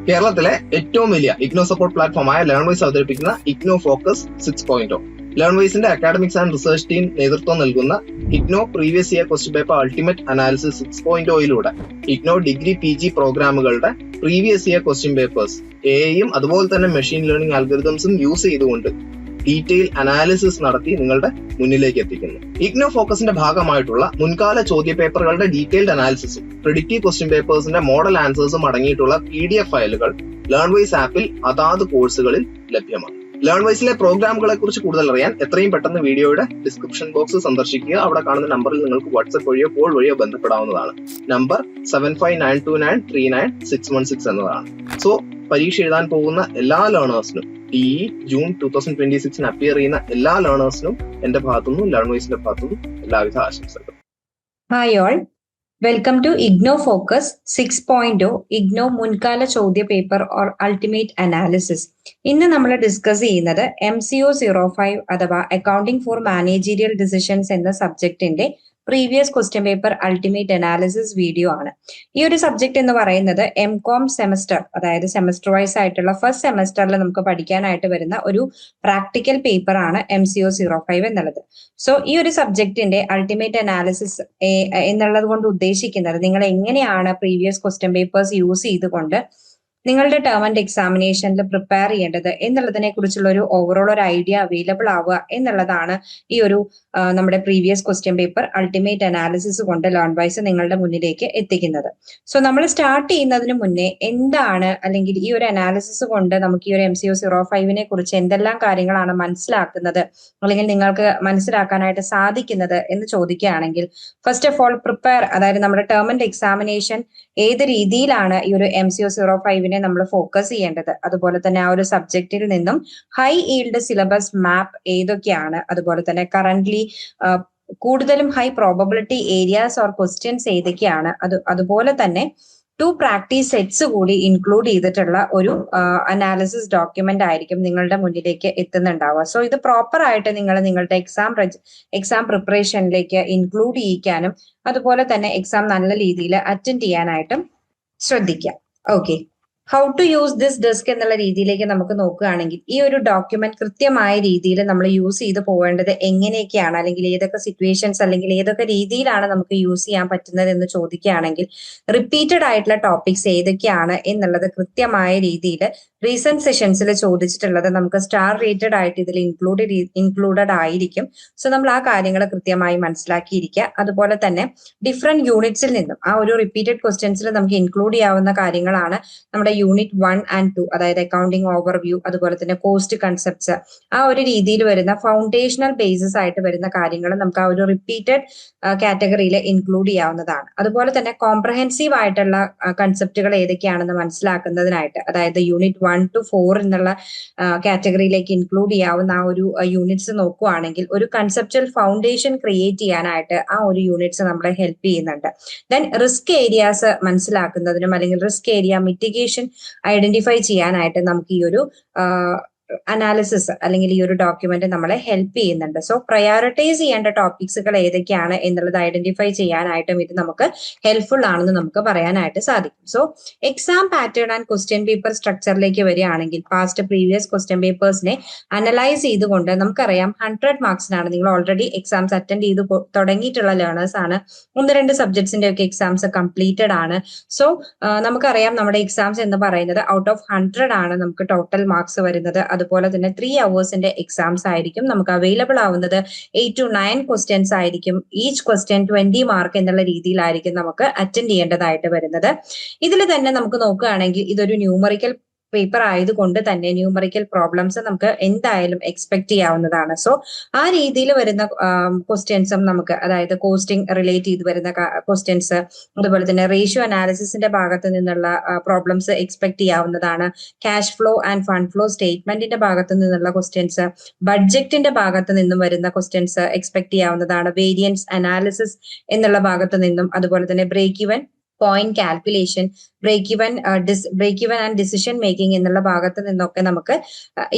കേരളത്തിലെ ഏറ്റവും വലിയ ഇഗ്നോ സപ്പോർട്ട് പ്ലാറ്റ്ഫോമായ ലേൺവൈസ് അവതരിപ്പിക്കുന്ന ഇഗ്നോ ഫോക്കസ് 6.0. ലേൺവൈസിന്റെ അക്കാഡമിക്സ് ആൻഡ് റിസർച്ച് ടീം നേതൃത്വം നൽകുന്ന IGNOU previous year question paper ultimate analysis 6.0യിലൂടെ ഇഗ്നോ ഡിഗ്രി PG പ്രോഗ്രാമുകളുടെ പ്രീവിയസ് ഇയർ ക്വസ്റ്റ്യൻ പേപ്പേഴ്സ് എയും അതുപോലെ തന്നെ മെഷീൻ ലേണിംഗ് അൽഗോരിതംസും യൂസ് ചെയ്തുകൊണ്ട് ഡീറ്റെയിൽ അനാലിസിസ് നടത്തി നിങ്ങളുടെ മുന്നിലേക്ക് എത്തിക്കുന്നു. ഇഗ്നോ ഫോക്കസിന്റെ ഭാഗമായിട്ടുള്ള മുൻകാല ചോദ്യ പേപ്പറുകളുടെ ഡീറ്റെയിൽഡ് അനാലിസിസും പ്രിഡിക്റ്റീവ് ക്വസ്റ്റ്യൻ പേപ്പേഴ്സിന്റെ മോഡൽ ആൻസേഴ്സും അടങ്ങിയിട്ടുള്ള PDF ഫയലുകൾ ലേൺവൈസ് ആപ്പിൽ അതാത് കോഴ്സുകളിൽ ലഭ്യമാണ്. ലേൺവൈസിലെ പ്രോഗ്രാമുകളെ കുറിച്ച് കൂടുതൽ അറിയാൻ എത്രയും പെട്ടെന്ന് വീഡിയോയുടെ ഡിസ്ക്രിപ്ഷൻ ബോക്സ് സന്ദർശിക്കുക. അവിടെ കാണുന്ന നമ്പറിൽ നിങ്ങൾക്ക് വാട്സ്ആപ്പ് വഴിയോ കോൾ വഴിയോ ബന്ധപ്പെടാവുന്നതാണ്. നമ്പർ 7592939616 എന്നതാണ്. സോ പരീക്ഷ എഴുതാൻ പോകുന്ന എല്ലാ ലേണേഴ്സിനും ജൂൺ 2026 അപ്പിയർ ചെയ്യുന്ന എല്ലാ ലേണേഴ്സിനും എന്റെ ഭാഗത്തുനിന്നും ലേൺവൈസിന്റെ ഭാഗത്തുനിന്നും എല്ലാവിധ ആശംസകളും. Hi all, welcome to IGNOU focus 6.0 IGNOU മുൻകാല ചോദ്യ പേപ്പർ ഓർ അൾട്ടിമേറ്റ് അനാലിസിസ്. ഇന്ന് നമ്മൾ ഡിസ്കസ് ചെയ്യുന്നത് MCO 05 അഥവാ അക്കൗണ്ടിംഗ് ഫോർ മാനേജീരിയൽ ഡിസിഷൻസ് എന്ന സബ്ജക്റ്റിന്റെ previous question paper ultimate analysis video ആണ്. ഈ ഒരു സബ്ജക്ട് എന്ന് പറയുന്നത് MCOM സെമസ്റ്റർ, അതായത് സെമസ്റ്റർ വൈസ് ആയിട്ടുള്ള ഫസ്റ്റ് സെമസ്റ്ററിൽ നമുക്ക് പഠിക്കാനായിട്ട് വരുന്ന ഒരു പ്രാക്ടിക്കൽ പേപ്പർ ആണ് MCO 05 എന്നുള്ളത്. സോ ഈ ഒരു സബ്ജക്റ്റിന്റെ അൾട്ടിമേറ്റ് അനാലിസിസ് എന്നുള്ളത് കൊണ്ട് ഉദ്ദേശിക്കുന്നത് നിങ്ങൾ എങ്ങനെയാണ് പ്രീവിയസ് ക്വസ്റ്റ്യൻ പേപ്പേഴ്സ് യൂസ് ചെയ്തുകൊണ്ട് നിങ്ങളുടെ ടേം ആൻഡ് എക്സാമിനേഷനിൽ പ്രിപ്പയർ ചെയ്യേണ്ടത് എന്നുള്ളതിനെ കുറിച്ചുള്ള ഒരു ഓവറോൾ ഒരു ഐഡിയ അവൈലബിൾ ആവുക എന്നുള്ളതാണ് ഈ ഒരു നമ്മുടെ previous question paper ultimate analysis കൊണ്ട് ലേൺവൈസ് നിങ്ങളുടെ മുന്നിലേക്ക് എത്തിക്കുന്നത്. സോ നമ്മൾ സ്റ്റാർട്ട് ചെയ്യുന്നതിന് മുന്നേ എന്താണ്, അല്ലെങ്കിൽ ഈ ഒരു അനാലിസിസ് കൊണ്ട് നമുക്ക് ഈ ഒരു MCO 05നെ കുറിച്ച് എന്തെല്ലാം കാര്യങ്ങളാണ് മനസ്സിലാക്കുന്നത് അല്ലെങ്കിൽ നിങ്ങൾക്ക് മനസ്സിലാക്കാനായിട്ട് സാധിക്കുന്നത് എന്ന് ചോദിക്കുകയാണെങ്കിൽ, ഫസ്റ്റ് ഓഫ് ഓൾ പ്രിപ്പയർ, അതായത് നമ്മുടെ ടേം ആൻഡ് എക്സാമിനേഷൻ ഏത് രീതിയിലാണ് ഈ ഒരു MCO 05നെ നമ്മൾ ഫോക്കസ് ചെയ്യേണ്ടത്, അതുപോലെ തന്നെ ആ ഒരു സബ്ജക്റ്റിൽ നിന്നും ഹൈ ഈൽഡ് സിലബസ് മാപ്പ് ഏതൊക്കെയാണ്, അതുപോലെ തന്നെ കറന്റ്ലി കൂടുതലും high probability areas or questions ഏതൊക്കെയാണ്, അതുപോലെ തന്നെ 2 പ്രാക്ടീസ് സെറ്റ്സ് കൂടി ഇൻക്ലൂഡ് ചെയ്തിട്ടുള്ള ഒരു അനാലിസിസ് ഡോക്യുമെന്റ് ആയിരിക്കും നിങ്ങളുടെ മുന്നിലേക്ക് എത്തുന്നുണ്ടാവുക. സോ ഇത് പ്രോപ്പർ ആയിട്ട് നിങ്ങൾ നിങ്ങളുടെ എക്സാം പ്രിപ്പറേഷനിലേക്ക് ഇൻക്ലൂഡ് ചെയ്യിക്കാനും അതുപോലെ തന്നെ എക്സാം നല്ല രീതിയിൽ അറ്റൻഡ് ചെയ്യാനായിട്ടും ശ്രദ്ധിക്കാം. Okay, how to use this desk എന്നുള്ള രീതിയിലേക്ക് നമുക്ക് നോക്കുകയാണെങ്കിൽ, ഈ ഒരു ഡോക്യുമെന്റ് കൃത്യമായ രീതിയിൽ നമ്മൾ യൂസ് ചെയ്ത് പോകേണ്ടത് എങ്ങനെയൊക്കെയാണ്, അല്ലെങ്കിൽ ഏതൊക്കെ സിറ്റുവേഷൻസ് അല്ലെങ്കിൽ ഏതൊക്കെ രീതിയിലാണ് നമുക്ക് യൂസ് ചെയ്യാൻ പറ്റുന്നത് എന്ന് ചോദിക്കുകയാണെങ്കിൽ, റിപ്പീറ്റഡ് ആയിട്ടുള്ള ടോപ്പിക്സ് ഏതൊക്കെയാണ് എന്നുള്ളത് കൃത്യമായ രീതിയിൽ റീസെന്റ് സെഷൻസിൽ ചോദിച്ചിട്ടുള്ളത് നമുക്ക് സ്റ്റാർ റേറ്റഡ് ആയിട്ട് ഇതിൽ ഇൻക്ലൂഡഡ് ആയിരിക്കും. സോ നമ്മൾ ആ കാര്യങ്ങൾ കൃത്യമായി മനസ്സിലാക്കിയിരിക്കുക. അതുപോലെ തന്നെ ഡിഫറെന്റ് യൂണിറ്റ്സിൽ നിന്നും ആ ഒരു റിപ്പീറ്റഡ് ക്വസ്റ്റ്യൻസിൽ നമുക്ക് ഇൻക്ലൂഡ് ചെയ്യാവുന്ന കാര്യങ്ങളാണ് നമ്മുടെ യൂണിറ്റ് 1 and 2, അതായത് അക്കൗണ്ടിംഗ് ഓവർവ്യൂ, അതുപോലെ തന്നെ കോസ്റ്റ് കൺസെപ്റ്റ്സ്, ആ ഒരു രീതിയിൽ വരുന്ന ഫൗണ്ടേഷണൽ ബേസിസ് ആയിട്ട് വരുന്ന കാര്യങ്ങൾ നമുക്ക് ആ ഒരു റിപ്പീറ്റഡ് കാറ്റഗറിയിൽ ഇൻക്ലൂഡ് ചെയ്യാവുന്നതാണ്. അതുപോലെ തന്നെ കോംപ്രഹെൻസീവ് ആയിട്ടുള്ള കൺസെപ്റ്റുകൾ ഏതൊക്കെയാണെന്ന് മനസ്സിലാക്കുന്നതിനായിട്ട്, അതായത് യൂണിറ്റ് 1 to 4 എന്നുള്ള കാറ്റഗറിയിലേക്ക് ഇൻക്ലൂഡ് ചെയ്യാവുന്ന ആ ഒരു യൂണിറ്റ്സ് നോക്കുകയാണെങ്കിൽ ഒരു കൺസെപ്ച്വൽ ഫൗണ്ടേഷൻ ക്രിയേറ്റ് ചെയ്യാനായിട്ട് ആ ഒരു യൂണിറ്റ്സ് നമ്മളെ ഹെൽപ്പ് ചെയ്യുന്നുണ്ട്. ദെൻ റിസ്ക് ഏരിയാസ് മനസ്സിലാക്കുന്നതിനും അല്ലെങ്കിൽ റിസ്ക് ഏരിയ മിറ്റിഗേഷൻ ഐഡന്റിഫൈ ചെയ്യാനായിട്ട് നമുക്ക് ഈ ഒരു അനാലിസിസ് അല്ലെങ്കിൽ ഈ ഒരു ഡോക്യുമെന്റ് നമ്മളെ ഹെൽപ്പ് ചെയ്യുന്നുണ്ട്. സോ പ്രയോറിറ്റൈസ് ചെയ്യേണ്ട ടോപ്പിക്സുകൾ ഏതൊക്കെയാണ് എന്നുള്ളത് ഐഡന്റിഫൈ ചെയ്യാനായിട്ടും ഇത് നമുക്ക് ഹെൽപ്ഫുൾ ആണെന്ന് നമുക്ക് പറയാനായിട്ട് സാധിക്കും. So exam pattern and question paper സ്ട്രക്ചറിലേക്ക് വരികയാണെങ്കിൽ, പാസ്റ്റ് പ്രീവിയസ് ക്വസ്റ്റ്യൻ പേപ്പേഴ്സിനെ അനലൈസ് ചെയ്തുകൊണ്ട് നമുക്കറിയാം 100 മാർക്സിനാണ്. നിങ്ങൾ ഓൾറെഡി എക്സാംസ് അറ്റൻഡ് ചെയ്ത് തുടങ്ങിയിട്ടുള്ള ലേണേഴ്സ് ആണ്. 1-2 സബ്ജക്ട്സിന്റെ ഒക്കെ എക്സാംസ് കംപ്ലീറ്റഡ് ആണ്. സോ നമുക്കറിയാം നമ്മുടെ എക്സാംസ് എന്ന് പറയുന്നത് ഔട്ട് ഓഫ് 100 ആണ് നമുക്ക് ടോട്ടൽ മാർക്സ് വരുന്നത്. അതുപോലെ തന്നെ 3 hours എക്സാംസ് ആയിരിക്കും. നമുക്ക് അവൈലബിൾ ആവുന്നത് 8 to 9 ക്വസ്റ്റ്യൻസ് ആയിരിക്കും. ഈച്ച് ക്വസ്റ്റ്യൻ 20 മാർക്ക് എന്നുള്ള രീതിയിലായിരിക്കും നമുക്ക് അറ്റൻഡ് ചെയ്യേണ്ടതായിട്ട് വരുന്നത്. ഇതിൽ തന്നെ നമുക്ക് നോക്കുകയാണെങ്കിൽ ഇതൊരു ന്യൂമറിക്കൽ പേപ്പർ ആയതുകൊണ്ട് തന്നെ ന്യൂമറിക്കൽ പ്രോബ്ലംസ് നമുക്ക് എന്തായാലും എക്സ്പെക്ട് ചെയ്യാവുന്നതാണ്. സോ ആ രീതിയിൽ വരുന്ന ക്വസ്റ്റ്യൻസും നമുക്ക്, അതായത് കോസ്റ്റിംഗ് റിലേറ്റ് ചെയ്ത് വരുന്ന ക്വസ്റ്റ്യൻസ്, അതുപോലെ തന്നെ റേഷ്യോ അനാലിസിസിന്റെ ഭാഗത്ത് നിന്നുള്ള പ്രോബ്ലംസ് എക്സ്പെക്ട് ചെയ്യാവുന്നതാണ്. Cash flow and fund flow സ്റ്റേറ്റ്മെന്റിന്റെ ഭാഗത്ത് നിന്നുള്ള ക്വസ്റ്റ്യൻസ്, ബഡ്ജറ്റിന്റെ ഭാഗത്ത് നിന്നും വരുന്ന ക്വസ്റ്റ്യൻസ് എക്സ്പെക്ട് ചെയ്യാവുന്നതാണ്. വേരിയൻസ് അനാലിസിസ് എന്നുള്ള ഭാഗത്ത് നിന്നും, അതുപോലെ തന്നെ break even point calculation, break even and decision making എന്നുള്ള ഭാഗത്ത് നിന്നൊക്കെ നമുക്ക്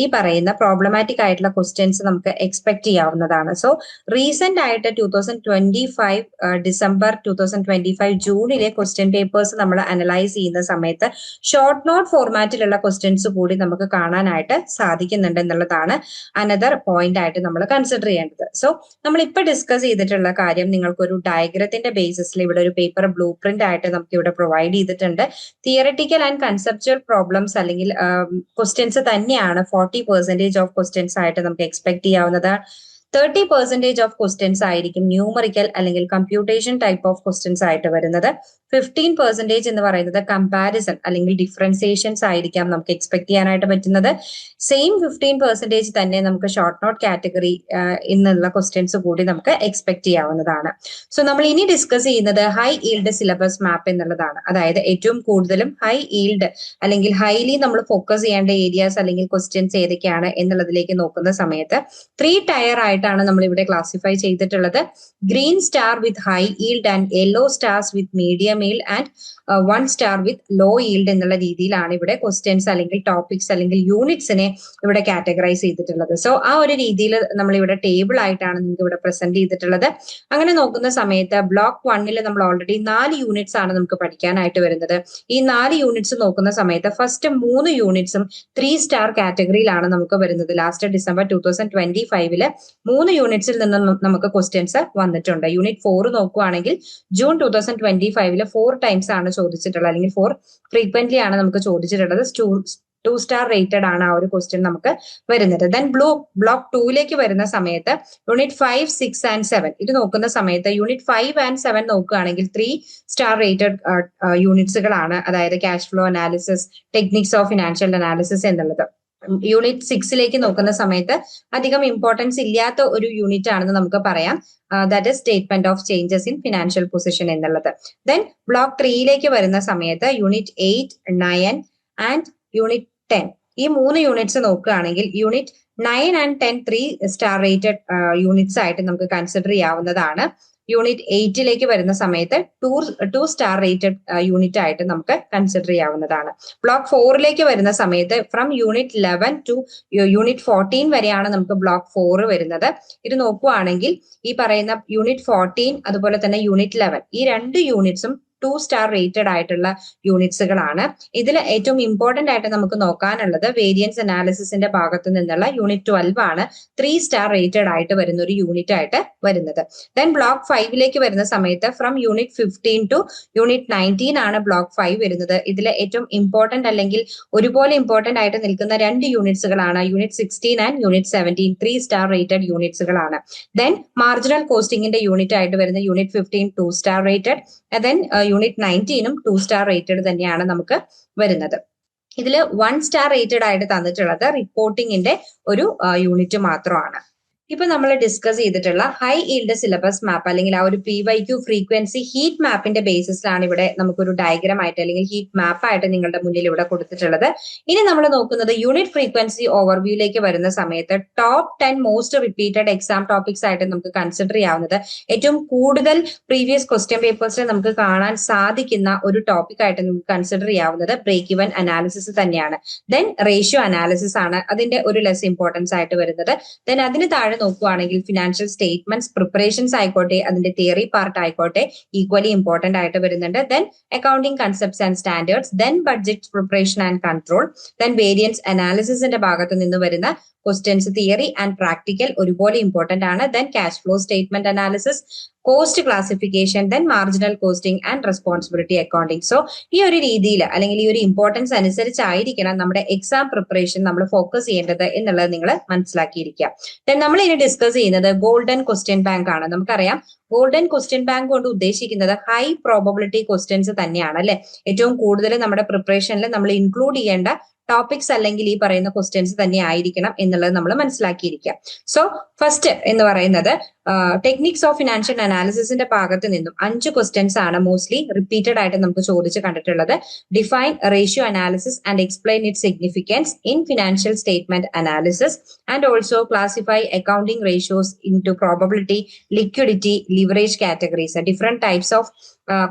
ഈ പറയുന്ന പ്രോബ്ലമാറ്റിക് ആയിട്ടുള്ള ക്വസ്റ്റ്യൻസ് നമുക്ക് എക്സ്പെക്ട് ചെയ്യാവുന്നതാണ്. സോ റീസെന്റ് ആയിട്ട് 2025 ഡിസംബർ 2025 ജൂണിലെ ക്വസ്റ്റ്യൻ പേപ്പേഴ്സ് നമ്മൾ അനലൈസ് ചെയ്യുന്ന സമയത്ത് ഷോർട്ട് നോട്ട് ഫോർമാറ്റിലുള്ള ക്വസ്റ്റ്യൻസ് കൂടി നമുക്ക് കാണാനായിട്ട് സാധിക്കുന്നുണ്ട് എന്നുള്ളതാണ് അനദർ പോയിന്റ് ആയിട്ട് നമ്മൾ കൺസിഡർ ചെയ്യേണ്ടത്. സോ നമ്മൾ ഇപ്പൊ ഡിസ്കസ് ചെയ്തിട്ടുള്ള കാര്യം നിങ്ങൾക്കൊരു ഡയഗ്രത്തിന്റെ ബേസിസിൽ ഇവിടെ ഒരു പേപ്പർ ബ്ലൂ പ്രിന്റ് ആയിട്ട് നമുക്ക് ഇവിടെ പ്രൊവൈഡ് ചെയ്തിട്ടുണ്ട്. തിയററ്റിക്കൽ ആൻഡ് കൺസെപ്ച്വൽ പ്രോബ്ലംസ് അല്ലെങ്കിൽ ക്വസ്റ്റ്യൻസ് തന്നെയാണ് 40% ഓഫ് ക്വസ്റ്റ്യൻസ് ആയിട്ട് നമുക്ക് എക്സ്പെക്ട് ചെയ്യാവുന്നത്. 30% ഓഫ് ക്വസ്റ്റ്യൻസ് ആയിരിക്കും ന്യൂമറിക്കൽ അല്ലെങ്കിൽ കമ്പ്യൂട്ടേഷൻ ടൈപ്പ് ഓഫ് ക്വസ്റ്റ്യൻസ് ആയിട്ട് വരുന്നത്. 15% എന്ന് പറയുന്നത് കമ്പാരിസൺ അല്ലെങ്കിൽ ഡിഫറൻസിയേഷൻസ് ആയിരിക്കാം നമുക്ക് എക്സ്പെക്ട് ചെയ്യാനായിട്ട് പറ്റുന്നത്. സെയിം 15% തന്നെ നമുക്ക് ഷോർട്ട് നോട്ട് കാറ്റഗറി എന്നുള്ള ക്വസ്റ്റ്യൻസ് കൂടി നമുക്ക് എക്സ്പെക്ട് ചെയ്യാവുന്നതാണ്. സോ നമ്മൾ ഇനി ഡിസ്കസ് ചെയ്യുന്നത് ഹൈ ഈൽഡ് സിലബസ് മാപ്പ് എന്നുള്ളതാണ്. അതായത് ഏറ്റവും കൂടുതലും ഹൈ ഈൽഡ് അല്ലെങ്കിൽ ഹൈലി നമ്മൾ ഫോക്കസ് ചെയ്യേണ്ട ഏരിയാസ് അല്ലെങ്കിൽ ക്വസ്റ്റ്യൻസ് ഏതൊക്കെയാണ് എന്നുള്ളതിലേക്ക് നോക്കുന്ന സമയത്ത് 3 ടയർ ആയിട്ടാണ് നമ്മൾ ഇവിടെ ക്ലാസിഫൈ ചെയ്തിട്ടുള്ളത്. Green star with high yield and yellow stars with medium yield and 1 star with low yield എന്നുള്ള രീതിയിലാണ് ഇവിടെ ക്വസ്റ്റ്യൻസ് അല്ലെങ്കിൽ ടോപ്പിക്സ് അല്ലെങ്കിൽ യൂണിറ്റ്സിനെ ഇവിടെ കാറ്റഗറൈസ് ചെയ്തിട്ടുള്ളത്. സോ ആ ഒരു രീതിയിൽ നമ്മൾ ഇവിടെ ടേബിൾ ആയിട്ടാണ് നിങ്ങൾക്ക് ഇവിടെ പ്രസന്റ് ചെയ്തിട്ടുള്ളത്. അങ്ങനെ നോക്കുന്ന സമയത്ത് ബ്ലോക്ക് 1 നമ്മൾ ഓൾറെഡി 4 യൂണിറ്റ്സ് ആണ് നമുക്ക് പഠിക്കാനായിട്ട് വരുന്നത്. ഈ 4 യൂണിറ്റ്സ് നോക്കുന്ന സമയത്ത് ഫസ്റ്റ് 3 യൂണിറ്റ്സും 3 സ്റ്റാർ കാറ്റഗറിയിലാണ് നമുക്ക് വരുന്നത്. ലാസ്റ്റ് ഡിസംബർ 2025 3 യൂണിറ്റ്സിൽ നിന്നും നമുക്ക് ക്വസ്റ്റ്യൻസ് വന്നിട്ടുണ്ട്. യൂണിറ്റ് 4 നോക്കുകയാണെങ്കിൽ ജൂൺ 2025 4 ടൈംസ് ആണ് ചോദിച്ചിട്ടുള്ളത് അല്ലെങ്കിൽ 4 ഫ്രീക്വന്റ്ലി ആണ് നമുക്ക് ചോദിച്ചിട്ടുള്ളത്. 2 സ്റ്റാർ റേറ്റഡ് ആണ് ആ ഒരു ക്വസ്റ്റ്യൻ നമുക്ക് വരുന്നത്. ദെൻ ബ്ലോക്ക് 2ലേക്ക് വരുന്ന സമയത്ത് യൂണിറ്റ് 5, 6 ആൻഡ് 7 ഇത് നോക്കുന്ന സമയത്ത് യൂണിറ്റ് 5 ആൻഡ് 7 നോക്കുകയാണെങ്കിൽ 3 സ്റ്റാർ റേറ്റഡ് യൂണിറ്റ്സുകളാണ്. അതായത് cash flow analysis, techniques of financial analysis എന്നുള്ളത്. യൂണിറ്റ് 6ലേക്ക് നോക്കുന്ന സമയത്ത് അധികം ഇമ്പോർട്ടൻസ് ഇല്ലാത്ത ഒരു യൂണിറ്റ് ആണെന്ന് നമുക്ക് പറയാം. That is statement of changes in financial position എന്നുള്ളത്. ദെൻ ബ്ലോക്ക് 3ലേക്ക് വരുന്ന സമയത്ത് യൂണിറ്റ് 8, 9 ആൻഡ് യൂണിറ്റ് 10 ഈ 3 യൂണിറ്റ്സ് നോക്കുകയാണെങ്കിൽ unit 9 and 10 3 star rated units ആയിട്ട് നമുക്ക് കൺസിഡർ ചെയ്യാവുന്നതാണ്. യൂണിറ്റ് 8ലേക്ക് വരുന്ന സമയത്ത് 2 സ്റ്റാർ റേറ്റഡ് യൂണിറ്റ് ആയിട്ട് നമുക്ക് കൺസിഡർ ചെയ്യാവുന്നതാണ്. ബ്ലോക്ക് 4ലേക്ക് വരുന്ന സമയത്ത് ഫ്രം യൂണിറ്റ് 11 ടു യൂണിറ്റ് 14 വരെയാണ് നമുക്ക് ബ്ലോക്ക് 4 വരുന്നത്. ഇത് നോക്കുകയാണെങ്കിൽ ഈ പറയുന്ന യൂണിറ്റ് 14 അതുപോലെ തന്നെ യൂണിറ്റ് 11 ഈ 2 യൂണിറ്റ്സും 2 സ്റ്റാർ റേറ്റഡ് ആയിട്ടുള്ള യൂണിറ്റ്സുകളാണ്. ഇതിൽ ഏറ്റവും ഇമ്പോർട്ടന്റ് ആയിട്ട് നമുക്ക് നോക്കാനുള്ളത് വേരിയൻസ് അനാലിസിസിന്റെ ഭാഗത്ത് നിന്നുള്ള യൂണിറ്റ് 12 ആണ് 3 സ്റ്റാർ റേറ്റഡ് ആയിട്ട് വരുന്ന ഒരു യൂണിറ്റ് ആയിട്ട് വരുന്നത്. ദെൻ ബ്ലോക്ക് 5ലേക്ക് വരുന്ന സമയത്ത് ഫ്രം യൂണിറ്റ് 15 ടു യൂണിറ്റ് 19 ആണ് ബ്ലോക്ക് 5 വരുന്നത്. ഇതിൽ ഏറ്റവും ഇമ്പോർട്ടന്റ് അല്ലെങ്കിൽ ഒരുപോലെ ഇമ്പോർട്ടന്റ് ആയിട്ട് നിൽക്കുന്ന 2 യൂണിറ്റ്സുകളാണ് unit 16 and unit 17 3 star rated യൂണിറ്റ്സുകളാണ്. ദെൻ മാർജിനൽ കോസ്റ്റിംഗിന്റെ യൂണിറ്റ് ആയിട്ട് വരുന്ന unit 15 2 star rated. Then unit 19 2 star rated തന്നെയാണ് നമുക്ക് വരുന്നത്. ഇതിൽ 1 സ്റ്റാർ റേറ്റഡ് ആയിട്ട് തന്നിട്ടുള്ളത് റിപ്പോർട്ടിങ്ങിന്റെ ഒരു യൂണിറ്റ് മാത്രമാണ്. ഇപ്പൊ നമ്മൾ ഡിസ്കസ് ചെയ്തിട്ടുള്ള ഹൈ ഈൽഡ് സിലബസ് മാപ്പ് അല്ലെങ്കിൽ ആ ഒരു PYQ ഫ്രീക്വൻസി ഹീറ്റ് മാപ്പിന്റെ ബേസിസിലാണ് ഇവിടെ നമുക്കൊരു ഡയഗ്രാം ആയിട്ട് അല്ലെങ്കിൽ ഹീറ്റ് മാപ്പ് ആയിട്ട് നിങ്ങളുടെ മുന്നിൽ ഇവിടെ കൊടുത്തിട്ടുള്ളത്. ഇനി നമ്മൾ നോക്കുന്നത് യൂണിറ്റ് ഫ്രീക്വൻസി ഓവർവ്യൂയിലേക്ക് വരുന്ന സമയത്ത് top 10 most repeated exam topics ആയിട്ട് നമുക്ക് കൺസിഡർ ചെയ്യാവുന്നത് ഏറ്റവും കൂടുതൽ പ്രീവിയസ് ക്വസ്റ്റ്യൻ പേപ്പേഴ്സിൽ നമുക്ക് കാണാൻ സാധിക്കുന്ന ഒരു ടോപ്പിക് ആയിട്ട് നമുക്ക് കൺസിഡർ ചെയ്യാവുന്നത് ബ്രേക്ക് ഇവൻ അനാലിസിസ് തന്നെയാണ്. ദെൻ റേഷ്യോ അനാലിസിസ് ആണ് അതിന്റെ ഒരു ലെസ് ഇമ്പോർട്ടൻസ് ആയിട്ട് വരുന്നത്. ദെൻ അതിന് താഴെ നോക്കുകയാണെങ്കിൽ ഫിനാൻഷ്യൽ സ്റ്റേറ്റ്മെന്റ്സ് പ്രിപ്പറേഷൻസ് ആയിക്കോട്ടെ അതിന്റെ തിയറി പാർട്ട് ആയിക്കോട്ടെ ഈക്വലി ഇമ്പോർട്ടന്റ് ആയിട്ട് വരുന്നുണ്ട്. Then accounting concepts and standards, then budget preparation and control, then variance അനാലിസിസിന്റെ ഭാഗത്ത് നിന്ന് വരുന്ന ക്വസ്റ്റ്യൻസ് തിയറി ആൻഡ് പ്രാക്ടിക്കൽ ഒരുപോലെ ഇമ്പോർട്ടന്റ് ആണ്. Then cash flow statement analysis, cost classification, then marginal costing and responsibility accounting. So ഈ ഒരു രീതിയിൽ അല്ലെങ്കിൽ ഈ ഒരു ഇമ്പോർട്ടൻസ് അനുസരിച്ചായിരിക്കണം നമ്മുടെ എക്സാം പ്രിപ്പറേഷൻ നമ്മൾ ഫോക്കസ് ചെയ്യേണ്ടത് എന്നുള്ളത് നിങ്ങൾ മനസ്സിലാക്കിയിരിക്കുക. ദെൻ നമ്മൾ ഇനി ഡിസ്കസ് ചെയ്യുന്നത് ഗോൾഡൻ ക്വസ്റ്റ്യൻ ബാങ്ക് ആണ്. നമുക്കറിയാം ഗോൾഡൻ ക്വസ്റ്റ്യൻ ബാങ്ക് കൊണ്ട് ഉദ്ദേശിക്കുന്നത് ഹൈ പ്രോബബിലിറ്റി ക്വസ്റ്റ്യൻസ് തന്നെയാണ് അല്ലെ. ഏറ്റവും കൂടുതൽ നമ്മുടെ പ്രിപ്പറേഷനിൽ നമ്മൾ ഇൻക്ലൂഡ് ചെയ്യേണ്ട ടോപ്പിക്സ് അല്ലെങ്കിൽ ഈ പറയുന്ന ക്വസ്റ്റ്യൻസ് തന്നെ ആയിരിക്കണം എന്നുള്ളത് നമ്മൾ മനസ്സിലാക്കിയിരിക്കുക. സോ ഫസ്റ്റ് എന്ന് പറയുന്നത് ടെക്നിക്സ് ഓഫ് ഫിനാൻഷ്യൽ അനാലിസിസിന്റെ ഭാഗത്ത് നിന്നും 5 ക്വസ്റ്റ്യൻസ് ആണ് മോസ്റ്റ്ലി റിപ്പീറ്റഡ് ആയിട്ട് നമുക്ക് ചോദിച്ച് കണ്ടിട്ടുള്ളത്. Define ratio analysis and explain it significance in financial statement analysis and also classify accounting ratios into probability, liquidity, leverage categories, different types of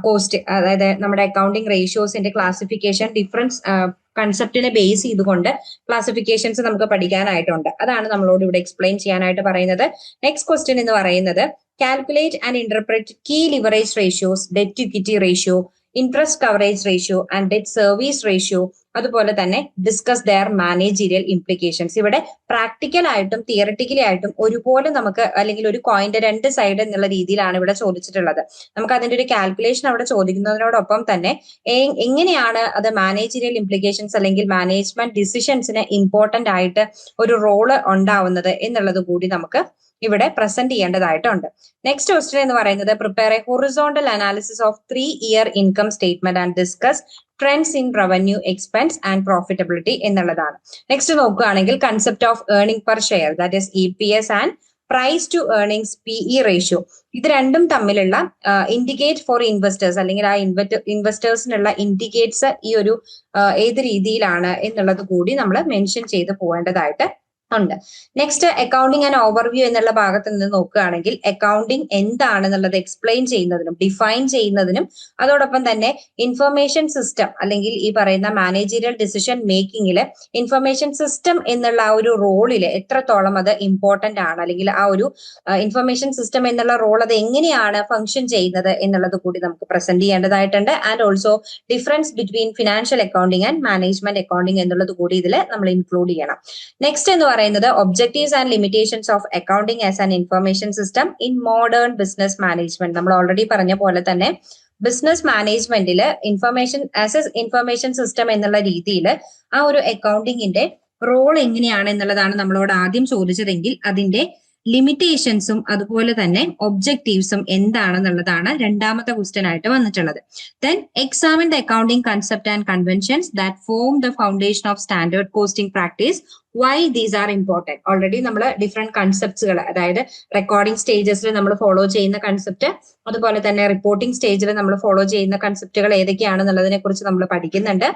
cost, അതായത് നമ്മുടെ accounting റേഷ്യോസിന്റെ ക്ലാസിഫിക്കേഷൻ ഡിഫറൻസ് കൺസെപ്റ്റിനെ base ചെയ്തുകൊണ്ട് classifications നമുക്ക് പഠിക്കാനായിട്ടുണ്ട്. അതാണ് നമ്മളോട് ഇവിടെ എക്സ്പ്ലെയിൻ ചെയ്യാനായിട്ട് പറയുന്നത്. നെക്സ്റ്റ് ക്വസ്റ്റ്യൻ എന്ന് പറയുന്നത് calculate and interpret key leverage ratios, debt equity ratio, interest coverage ratio and debt service ratio, അതുപോലെ തന്നെ ഡിസ്കസ് ദെയർ മാനേജീരിയൽ ഇംപ്ലിക്കേഷൻസ്. ഇവിടെ പ്രാക്ടിക്കൽ ആയിട്ടും തിയററ്റിക്കലി ആയിട്ടും ഒരുപോലെ നമുക്ക്, അല്ലെങ്കിൽ ഒരു കോയിന്റെ രണ്ട് സൈഡ് എന്നുള്ള രീതിയിലാണ് ഇവിടെ ചോദിച്ചിട്ടുള്ളത്. നമുക്ക് അതിന്റെ ഒരു കാൽക്കുലേഷൻ അവിടെ ചോദിക്കുന്നതിനോടൊപ്പം തന്നെ എങ്ങനെയാണ് അത് മാനേജീരിയൽ ഇംപ്ലിക്കേഷൻസ് അല്ലെങ്കിൽ മാനേജ്മെന്റ് ഡിസിഷൻസിന് ഇമ്പോർട്ടന്റ് ആയിട്ട് ഒരു റോള് ഉണ്ടാവുന്നത് എന്നുള്ളത് കൂടി നമുക്ക് ഇവിടെ പ്രസന്റ് ചെയ്യേണ്ടതായിട്ടുണ്ട്. നെക്സ്റ്റ് ക്വസ്റ്റ്യൻ എന്ന് പറയുന്നത് prepare a horizontal analysis of 3-year income statement and discuss trends in revenue, expense and profitability എന്നുള്ളതാണ്. നെക്സ്റ്റ് നോക്കുകയാണെങ്കിൽ concept of earning per share, that is EPS and price to earnings PE ratio, ഇത് രണ്ടും തമ്മിലുള്ള indicate four investors, അല്ലെങ്കിൽ ആ ഇൻവെസ്റ്റേഴ്സിനുള്ള indicates ഈ ഒരു ഏത് രീതിയിലാണ് എന്നുള്ളത് കൂടി നമ്മൾ മെൻഷൻ ചെയ്ത് പോകേണ്ടതായിട്ട് ഉണ്ട്. നെക്സ്റ്റ് അക്കൗണ്ടിങ് ആൻഡ് ഓവർവ്യൂ എന്നുള്ള ഭാഗത്ത് നിന്ന് നോക്കുകയാണെങ്കിൽ അക്കൗണ്ടിങ് എന്താണെന്നുള്ളത് എക്സ്പ്ലെയിൻ ചെയ്യുന്നതിനും ഡിഫൈൻ ചെയ്യുന്നതിനും അതോടൊപ്പം തന്നെ ഇൻഫർമേഷൻ സിസ്റ്റം അല്ലെങ്കിൽ ഈ പറയുന്ന മാനേജീരിയൽ ഡിസിഷൻ മേക്കിങ്ങില് ഇൻഫർമേഷൻ സിസ്റ്റം എന്നുള്ള ആ ഒരു റോളില് എത്രത്തോളം അത് ഇമ്പോർട്ടന്റ് ആണ്, അല്ലെങ്കിൽ ആ ഒരു ഇൻഫർമേഷൻ സിസ്റ്റം എന്നുള്ള റോൾ അത് എങ്ങനെയാണ് ഫംഗ്ഷൻ ചെയ്യുന്നത് എന്നുള്ളത് കൂടി നമുക്ക് പ്രസന്റ് ചെയ്യേണ്ടതായിട്ടുണ്ട്. And also difference between financial accounting and management accounting എന്നുള്ളത് കൂടി ഇതിൽ നമ്മൾ ഇൻക്ലൂഡ് ചെയ്യണം. നെക്സ്റ്റ് എന്ന് പറയുന്നത് objectives and limitations of accounting as an information system in modern business management. നമ്മൾ ഓൾറെഡി പറഞ്ഞ പോലെ തന്നെ ബിസിനസ് മാനേജ്മെന്റിൽ ഇൻഫർമേഷൻ സിസ്റ്റം എന്നുള്ള രീതിയിൽ ആ ഒരു അക്കൗണ്ടിങ്ങിന്റെ റോൾ എങ്ങനെയാണ് എന്നുള്ളതാണ് നമ്മളോട് ആദ്യം ചോദിച്ചതെങ്കിൽ അതിന്റെ ലിമിറ്റേഷൻസും അതുപോലെ തന്നെ ഒബ്ജക്റ്റീവ്സും എന്താണെന്നുള്ളതാണ് രണ്ടാമത്തെ ക്വസ്റ്റ്യൻ ആയിട്ട് വന്നിട്ടുള്ളത്. Then examine the accounting concept and conventions that form the foundation of standard costing practice, Y these are important. Already നമ്മൾ ഡിഫറെന്റ് കൺസെപ്റ്റ്സുകൾ, അതായത് റെക്കോർഡിംഗ് സ്റ്റേജസിൽ നമ്മൾ ഫോളോ ചെയ്യുന്ന കൺസെപ്റ്റ്, അതുപോലെ തന്നെ റിപ്പോർട്ടിംഗ് സ്റ്റേജിൽ നമ്മൾ ഫോളോ ചെയ്യുന്ന കൺസെപ്റ്റുകൾ ഏതൊക്കെയാണെന്നുള്ളതിനെ കുറിച്ച് നമ്മൾ പഠിക്കുന്നുണ്ട്.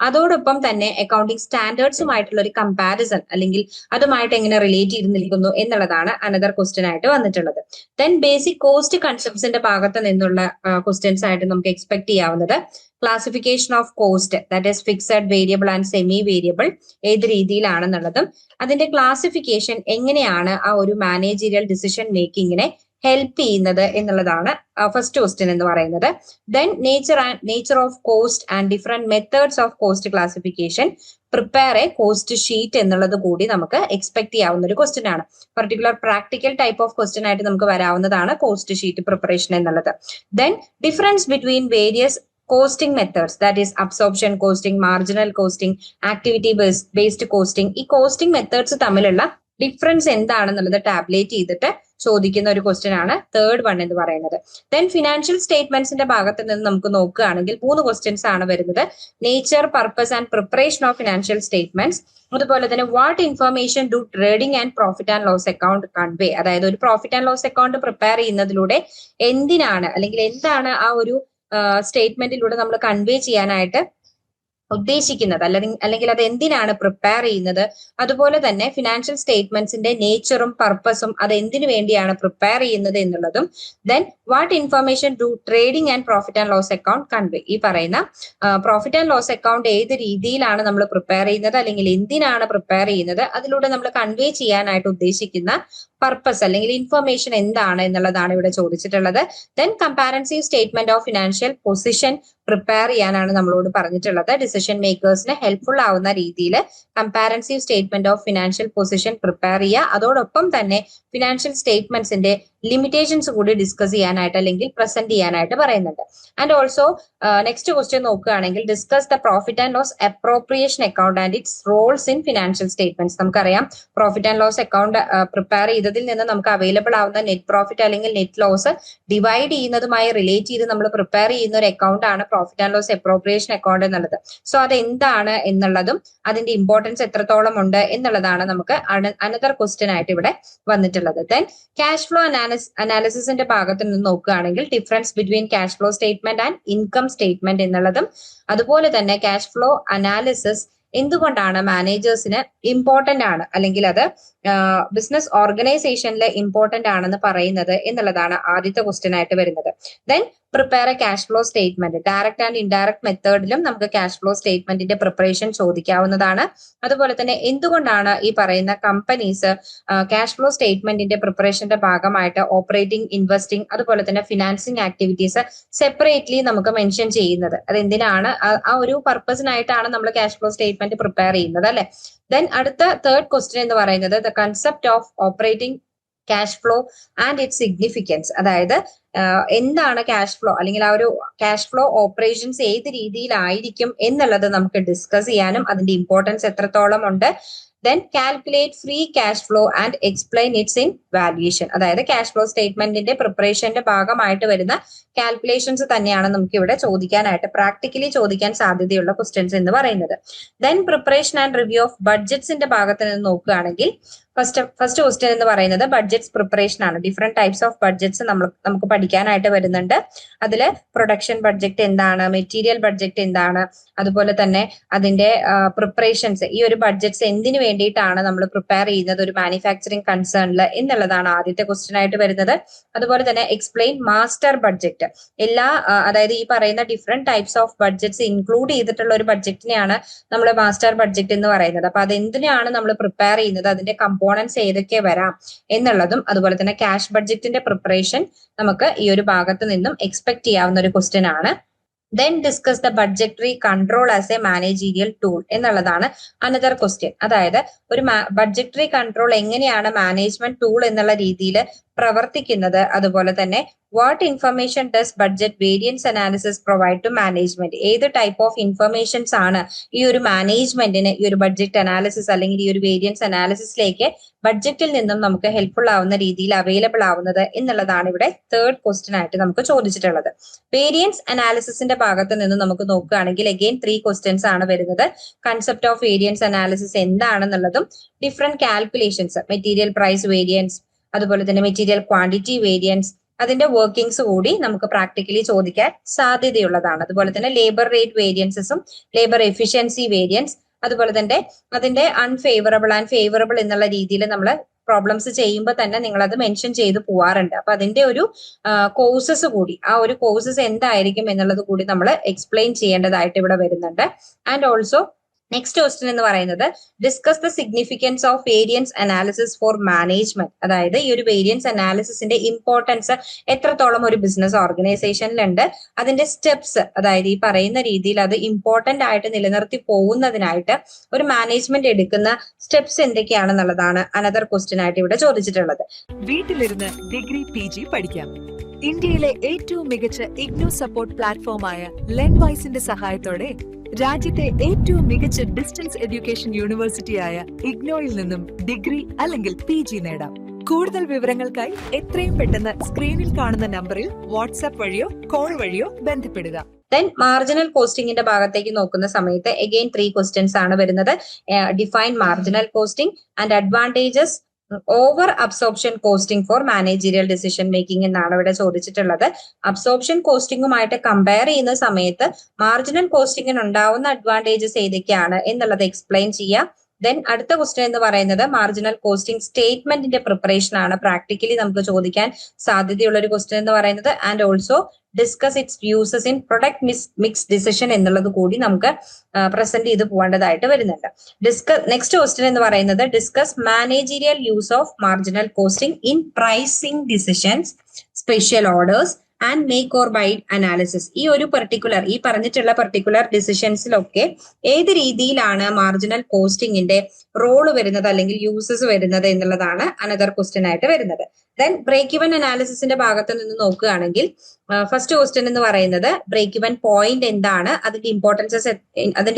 അതോടൊപ്പം തന്നെ അക്കൗണ്ടിംഗ് സ്റ്റാൻഡേർഡ്സുമായിട്ടുള്ള ഒരു കമ്പാരിസൺ, അല്ലെങ്കിൽ അതുമായിട്ട് എങ്ങനെ റിലേറ്റ് ചെയ്ത് നിൽക്കുന്നു എന്നുള്ളതാണ് അനദർ ക്വസ്റ്റ്യൻ ആയിട്ട് വന്നിട്ടുള്ളത്. ദെൻ ബേസിക് കോസ്റ്റ് കൺസെപ്റ്റ്സിന്റെ ഭാഗത്ത് നിന്നുള്ള ക്വസ്റ്റ്യൻസ് ആയിട്ട് നമുക്ക് എക്സ്പെക്ട് ചെയ്യാവുന്നത് classification of cost, that is fixed, variable and semi variable ഏത് രീതിയിലാണെന്നുള്ളതും അതിന്റെ ക്ലാസിഫിക്കേഷൻ എങ്ങനെയാണ് ആ ഒരു മാനേജീരിയൽ ഡിസിഷൻ മേക്കിങ്ങിനെ ഹെൽപ്പ് ചെയ്യുന്നത് എന്നുള്ളതാണ് ഫസ്റ്റ് ക്വസ്റ്റ്യൻ എന്ന് പറയുന്നത്. Then nature of cost and different methods of cost classification, prepare A cost sheet എന്നുള്ളത് കൂടി നമുക്ക് എക്സ്പെക്ട് ചെയ്യാവുന്ന ഒരു ക്വസ്റ്റ്യൻ ആണ്. Particular practical type of question ആയിട്ട് നമുക്ക് വരാവുന്നതാണ് കോസ്റ്റ് ഷീറ്റ് പ്രിപ്പറേഷൻ എന്നുള്ളത്. Then difference between various costing methods, that is absorption costing, marginal costing, activity based costing. ഈ കോസ്റ്റിംഗ് മെത്തേഡ്സ് തമ്മിലുള്ള ഡിഫറൻസ് എന്താണെന്നുള്ളത് ടാബ്ലേറ്റ് ചെയ്തിട്ട് ചോദിക്കുന്ന ഒരു ക്വസ്റ്റ്യൻ ആണ് തേർഡ് വൺ എന്ന് പറയുന്നത്. ദെൻ ഫിനാൻഷ്യൽ സ്റ്റേറ്റ്മെന്റ്സിന്റെ ഭാഗത്ത് നിന്ന് നമുക്ക് നോക്കുകയാണെങ്കിൽ 3 ക്വസ്റ്റ്യൻസ് ആണ് വരുന്നത്. Nature, purpose and preparation of financial statements, അതുപോലെ തന്നെ what information do trading and profit and loss account convey, അതായത് ഒരു profit and loss account prepare ചെയ്യുന്നതിലൂടെ എന്തിനാണ്, അല്ലെങ്കിൽ എന്താണ് ആ ഒരു സ്റ്റേറ്റ്മെന്റിലൂടെ നമ്മൾ കൺവേ ചെയ്യാനായിട്ട് ഉദ്ദേശിക്കുന്നത്, അല്ലെങ്കിൽ അത് എന്തിനാണ് പ്രിപ്പയർ ചെയ്യുന്നത്, അതുപോലെ തന്നെ ഫിനാൻഷ്യൽ സ്റ്റേറ്റ്മെന്റ്സിന്റെ നേച്ചറും പർപ്പസും അത് എന്തിനു വേണ്ടിയാണ് പ്രിപ്പയർ ചെയ്യുന്നത് എന്നുള്ളതും. Then what information do trading and profit and loss account convey, ഈ പറയുന്ന പ്രോഫിറ്റ് ആൻഡ് ലോസ് അക്കൗണ്ട് ഏത് രീതിയിലാണ് നമ്മൾ പ്രിപ്പയർ ചെയ്യുന്നത്, അല്ലെങ്കിൽ എന്തിനാണ് പ്രിപ്പയർ ചെയ്യുന്നത്, അതിലൂടെ നമ്മൾ കൺവേ ചെയ്യാനായിട്ട് ഉദ്ദേശിക്കുന്ന പർപ്പസ് അല്ലെങ്കിൽ ഇൻഫർമേഷൻ എന്താണ് എന്നുള്ളതാണ് ഇവിടെ ചോദിച്ചിട്ടുള്ളത്. Then comparative statement of financial position prepare ചെയ്യാനാണ് നമ്മളോട് പറഞ്ഞിട്ടുള്ളത്. ഡിസിഷൻ മേക്കേഴ്സിന് ഹെൽപ്ഫുൾ ആവുന്ന രീതിയിൽ comparative statement of financial position prepare ചെയ്യുക. അതോടൊപ്പം തന്നെ ഫിനാൻഷ്യൽ സ്റ്റേറ്റ്മെന്റ്സിന്റെ ലിമിറ്റേഷൻസ് കൂടി ഡിസ്കസ് ചെയ്യാനായിട്ട് അല്ലെങ്കിൽ പ്രസന്റ് ചെയ്യാനായിട്ട് പറയുന്നുണ്ട്. ആൻഡ് ഓൾസോ നെക്സ്റ്റ് ക്വസ്റ്റ്യൻ നോക്കുകയാണെങ്കിൽ discuss the profit and loss appropriation account and its roles in financial statements. നമുക്കറിയാം profit and loss account prepare ചെയ്തതിൽ നിന്ന് നമുക്ക് അവൈലബിൾ ആവുന്ന നെറ്റ് പ്രോഫിറ്റ് അല്ലെങ്കിൽ നെറ്റ് ലോസ് ഡിവൈഡ് ചെയ്യുന്നതുമായി റിലേറ്റ് ചെയ്ത് നമ്മൾ പ്രിപ്പയർ ചെയ്യുന്ന ഒരു അക്കൗണ്ട് ആണ് profit and loss appropriation account എന്നുള്ളത്. സോ അത് എന്താണ് എന്നുള്ളതും അതിന്റെ ഇമ്പോർട്ടൻസ് എത്രത്തോളം ഉണ്ട് എന്നുള്ളതാണ് നമുക്ക് അനദർ ക്വസ്റ്റ്യൻ ആയിട്ട് ഇവിടെ വന്നിട്ടുള്ളത്. ദെൻ ക്യാഷ് ഫ്ലോ അനാലിസിസിന്റെ ഭാഗത്ത് നിന്ന് നോക്കുകയാണെങ്കിൽ difference between cash flow statement and income statement എന്നുള്ളതും, അതുപോലെ തന്നെ ക്യാഷ് ഫ്ലോ അനാലിസിസ് എന്തുകൊണ്ടാണ് മാനേജേഴ്സിന് ഇമ്പോർട്ടന്റ് ആണ്, അല്ലെങ്കിൽ അത് ബിസിനസ് ഓർഗനൈസേഷനിൽ ഇമ്പോർട്ടന്റ് ആണെന്ന് പറയുന്നത് എന്നുള്ളതാണ് ആദ്യത്തെ ക്വസ്റ്റ്യൻ ആയിട്ട് വരുന്നത്. Then prepare a cash flow statement. Direct and indirect മെത്തേഡിലും നമുക്ക് ക്യാഷ് ഫ്ലോ സ്റ്റേറ്റ്മെന്റിന്റെ പ്രിപ്പറേഷൻ ചോദിക്കാവുന്നതാണ്. അതുപോലെ തന്നെ എന്തുകൊണ്ടാണ് ഈ പറയുന്ന കമ്പനീസ് ക്യാഷ് ഫ്ലോ സ്റ്റേറ്റ്മെന്റിന്റെ പ്രിപ്പറേഷന്റെ ഭാഗമായിട്ട് ഓപ്പറേറ്റിംഗ്, ഇൻവെസ്റ്റിംഗ്, അതുപോലെ തന്നെ ഫിനാൻസിങ് ആക്ടിവിറ്റീസ് സെപ്പറേറ്റ്ലി നമുക്ക് മെൻഷൻ ചെയ്യുന്നത്? അത് എന്തിനാണ്? ആ ഒരു പർപ്പസിനായിട്ടാണ് നമ്മൾ ക്യാഷ് ഫ്ലോ സ്റ്റേറ്റ്മെന്റ് പ്രിപ്പയർ ചെയ്യുന്നത്, അല്ലെ? ദെൻ അടുത്ത തേർഡ് ക്വസ്റ്റ്യൻ എന്ന് പറയുന്നത് the concept of operating cash flow and it's significance. അതായത് എന്താണ് ക്യാഷ് ഫ്ലോ, അല്ലെങ്കിൽ ആ ഒരു ക്യാഷ് ഫ്ലോ ഓപ്പറേഷൻസ് ഏത് രീതിയിലായിരിക്കും എന്നുള്ളത് നമുക്ക് ഡിസ്കസ് ചെയ്യാനും അതിന്റെ ഇമ്പോർട്ടൻസ് എത്രത്തോളം ഉണ്ട്. Then calculate free cash flow and explain its in valuation. അതായത് ക്യാഷ് ഫ്ലോ സ്റ്റേറ്റ്മെന്റിന്റെ പ്രിപ്പറേഷന്റെ ഭാഗമായിട്ട് വരുന്ന കാൽക്കുലേഷൻസ് തന്നെയാണ് നമുക്ക് ഇവിടെ ചോദിക്കാനായിട്ട്, പ്രാക്ടിക്കലി ചോദിക്കാൻ സാധ്യതയുള്ള ക്വസ്റ്റ്യൻസ് എന്ന് പറയുന്നത്. Then preparation and review of ബഡ്ജറ്റ്സിന്റെ ഭാഗത്ത് നിന്ന് നോക്കുകയാണെങ്കിൽ ഫസ്റ്റ് ക്വസ്റ്റ്യൻ എന്ന് പറയുന്നത് ബഡ്ജറ്റ്സ് പ്രിപ്പറേഷൻ ആണ്. ഡിഫറെന്റ് ടൈപ്സ് ഓഫ് ബഡ്ജറ്റ്സ് നമുക്ക് പഠിക്കാനായിട്ട് വരുന്നുണ്ട്. അതില് പ്രൊഡക്ഷൻ ബഡ്ജറ്റ് എന്താണ്, മെറ്റീരിയൽ ബഡ്ജറ്റ് എന്താണ്, അതുപോലെ തന്നെ അതിന്റെ പ്രിപ്പറേഷൻസ്, ഈ ഒരു ബഡ്ജറ്റ്സ് എന്തിനു വേണ്ടിയിട്ടാണ് നമ്മൾ പ്രിപ്പയർ ചെയ്യുന്നത് ഒരു മാനുഫാക്ചറിങ് കൺസേണിൽ എന്നുള്ളതാണ് ആദ്യത്തെ ക്വസ്റ്റ്യൻ ആയിട്ട് വരുന്നത്. അതുപോലെ തന്നെ എക്സ്പ്ലെയിൻ മാസ്റ്റർ ബഡ്ജറ്റ്. അതായത് ഈ പറയുന്ന different types of budgets include ചെയ്തിട്ടുള്ള ഒരു ബഡ്ജറ്റിനെയാണ് നമ്മൾ മാസ്റ്റർ ബഡ്ജറ്റ് എന്ന് പറയുന്നത്. അപ്പൊ അതെന്തിനാണ് നമ്മൾ പ്രിപ്പയർ ചെയ്യുന്നത്, അതിന്റെ കമ്പോണൻസ് ഏതൊക്കെ വരാം എന്നുള്ളതും, അതുപോലെ തന്നെ ക്യാഷ് ബഡ്ജറ്റിന്റെ പ്രിപ്പറേഷൻ നമുക്ക് ഈ ഒരു ഭാഗത്ത് നിന്നും എക്സ്പെക്ട് ചെയ്യാവുന്ന ഒരു ക്വസ്റ്റ്യൻ ആണ്. Then discuss the budgetary control as a managerial tool എന്നുള്ളതാണ് അനദർ ക്വസ്റ്റ്യൻ. അതായത് ഒരു ബഡ്ജറ്ററി കൺട്രോൾ എങ്ങനെയാണ് മാനേജ്മെന്റ് ടൂൾ എന്നുള്ള രീതിയിൽ പ്രവർത്തിക്കുന്നത്, അതുപോലെ തന്നെ what information does budget variance analysis provide to management. ഏത് ടൈപ്പ് ഓഫ് ഇൻഫർമേഷൻസ് ആണ് ഈ ഒരു മാനേജ്മെന്റിന് ഈ ഒരു ബഡ്ജറ്റ് അനാലിസിസ് അല്ലെങ്കിൽ ഈ ഒരു വേരിയൻസ് അനാലിസിസിലേക്ക് ബഡ്ജറ്റിൽ നിന്നും നമുക്ക് ഹെൽപ്ഫുൾ ആവുന്ന രീതിയിൽ അവൈലബിൾ ആവുന്നത് എന്നുള്ളതാണ് ഇവിടെ തേർഡ് ക്വസ്റ്റ്യൻ ആയിട്ട് നമുക്ക് ചോദിച്ചിട്ടുള്ളത്. വേരിയൻസ് അനാലിസിസിന്റെ ഭാഗത്ത് നിന്ന് നമുക്ക് നോക്കുകയാണെങ്കിൽ അഗെയിൻ 3 ക്വസ്റ്റ്യൻസ് ആണ് വരുന്നത്. കൺസെപ്റ്റ് ഓഫ് വേരിയൻസ് അനാലിസിസ് എന്താണെന്നുള്ളതും, different calculations, material price variance, അതുപോലെ തന്നെ മെറ്റീരിയൽ ക്വാണ്ടിറ്റി വേരിയൻസ്, അതിന്റെ വർക്കിംഗ്സ് കൂടി നമുക്ക് പ്രാക്ടിക്കലി ചോദിക്കാൻ സാധ്യതയുള്ളതാണ്. അതുപോലെ തന്നെ ലേബർ റേറ്റ് വേരിയൻസസും ലേബർ എഫിഷ്യൻസി വേരിയൻസ്, അതുപോലെ തന്നെ അതിന്റെ അൺഫേവറബിൾ ആൻഡ് ഫേവറബിൾ എന്നുള്ള രീതിയിൽ നമ്മൾ പ്രോബ്ലംസ് ചെയ്യുമ്പോൾ തന്നെ നിങ്ങൾ അത് മെൻഷൻ ചെയ്ത് പോവാറുണ്ട്. അപ്പൊ അതിന്റെ ഒരു കോഴ്സസ് കൂടി, ആ ഒരു കോഴ്സസ് എന്തായിരിക്കും എന്നുള്ളത് കൂടി നമ്മൾ എക്സ്പ്ലെയിൻ ചെയ്യേണ്ടതായിട്ട് ഇവിടെ വരുന്നുണ്ട്. ആൻഡ് ഓൾസോ നെക്സ്റ്റ് ക്വസ്റ്റ്യൻ എന്ന് പറയുന്നത് discuss the significance of variance analysis for management. അതായത് ഈ ഒരു വേരിയൻസ് അനാലിസിസിന്റെ ഇമ്പോർട്ടൻസ് എത്രത്തോളം ഒരു ബിസിനസ് ഓർഗനൈസേഷനിലുണ്ട്, അതിന്റെ സ്റ്റെപ്സ്, അതായത് ഈ പറയുന്ന രീതിയിൽ അത് ഇമ്പോർട്ടന്റ് ആയിട്ട് നിലനിർത്തി പോകുന്നതിനായിട്ട് ഒരു മാനേജ്മെന്റ് എടുക്കുന്ന സ്റ്റെപ്സ് എന്തൊക്കെയാണെന്നുള്ളതാണ് അനദർ ക്വസ്റ്റ്യൻ ആയിട്ട് ഇവിടെ ചോദിച്ചിട്ടുള്ളത്. വീട്ടിലിരുന്ന് ഡിഗ്രി PG പഠിക്കാം. ഇന്ത്യയിലെ ഏറ്റവും മികച്ച ഇഗ്നോ സപ്പോർട്ട് പ്ലാറ്റ്ഫോമായ ലെൻവൈസിന്റെ സഹായത്തോടെ രാജ്യത്തെ ഏറ്റവും മികച്ച ഡിസ്റ്റൻസ് എഡ്യൂക്കേഷൻ യൂണിവേഴ്സിറ്റിയായ ഇഗ്നോയിൽ നിന്നും ഡിഗ്രി അല്ലെങ്കിൽ PG നേടാം. കൂടുതൽ വിവരങ്ങൾക്കായി എത്രയും പെട്ടെന്ന് സ്ക്രീനിൽ കാണുന്ന നമ്പറിൽ വാട്സ്ആപ്പ് വഴിയോ കോൾ വഴിയോ ബന്ധപ്പെടുക. ദെൻ മാർജിനൽ കോസ്റ്റിംഗിന്റെ ഭാഗത്തേക്ക് നോക്കുന്ന സമയത്ത് അഗെയിൻ 3 ക്വസ്റ്റ്യൻസ് ആണ് വരുന്നത്. Define marginal costing and advantages over absorption costing four managerial decision making എന്നാണ് ഇവിടെ ചോദിച്ചിട്ടുള്ളത്. അബ്സോർപ്ഷൻ കോസ്റ്റിംഗുമായിട്ട് കമ്പയർ ചെയ്യുന്ന സമയത്ത് മാർജിനൽ കോസ്റ്റിംഗിന് ഉണ്ടാവുന്ന അഡ്വാൻറ്റേജസ് ഏതൊക്കെയാണ് എന്നുള്ളത് എക്സ്പ്ലെയിൻ ചെയ്യാം. ദെൻ അടുത്ത ക്വസ്റ്റ്യൻ എന്ന് പറയുന്നത് മാർജിനൽ കോസ്റ്റിംഗ് സ്റ്റേറ്റ്മെന്റിന്റെ പ്രിപ്പറേഷൻ ആണ്. പ്രാക്ടിക്കലി നമുക്ക് ചോദിക്കാൻ സാധ്യതയുള്ള ഒരു ക്വസ്റ്റ്യൻ എന്ന് പറയുന്നത്. And also discuss its uses in product mix decision എന്നുള്ളത് കൂടി നമുക്ക് പ്രസന്റ് ചെയ്ത് പോകേണ്ടതായിട്ട് വരുന്നുണ്ട്. നെക്സ്റ്റ് ക്വസ്റ്റ്യൻ എന്ന് പറയുന്നത് discuss managerial use of marginal costing in pricing decisions, special orders and make or buy analysis. ഈ ഒരു ഈ പറഞ്ഞിട്ടുള്ള പർട്ടിക്കുലർ ഡിസിഷൻസിലൊക്കെ ഏത് രീതിയിലാണ് മാർജിനൽ കോസ്റ്റിംഗിന്റെ റോള് വരുന്നത് അല്ലെങ്കിൽ യൂസസ് വരുന്നത് എന്നുള്ളതാണ് അനദർ ക്വസ്റ്റ്യൻ ആയിട്ട് വരുന്നത്. ദെൻ ബ്രേക്ക് ഇവൻ അനാലിസിസിന്റെ ഭാഗത്ത് നിന്ന് നോക്കുകയാണെങ്കിൽ ഫസ്റ്റ് ക്വസ്റ്റ്യൻ എന്ന് പറയുന്നത് ബ്രേക്ക് ഇവൻ പോയിന്റ് എന്താണ്, അതിന്റെ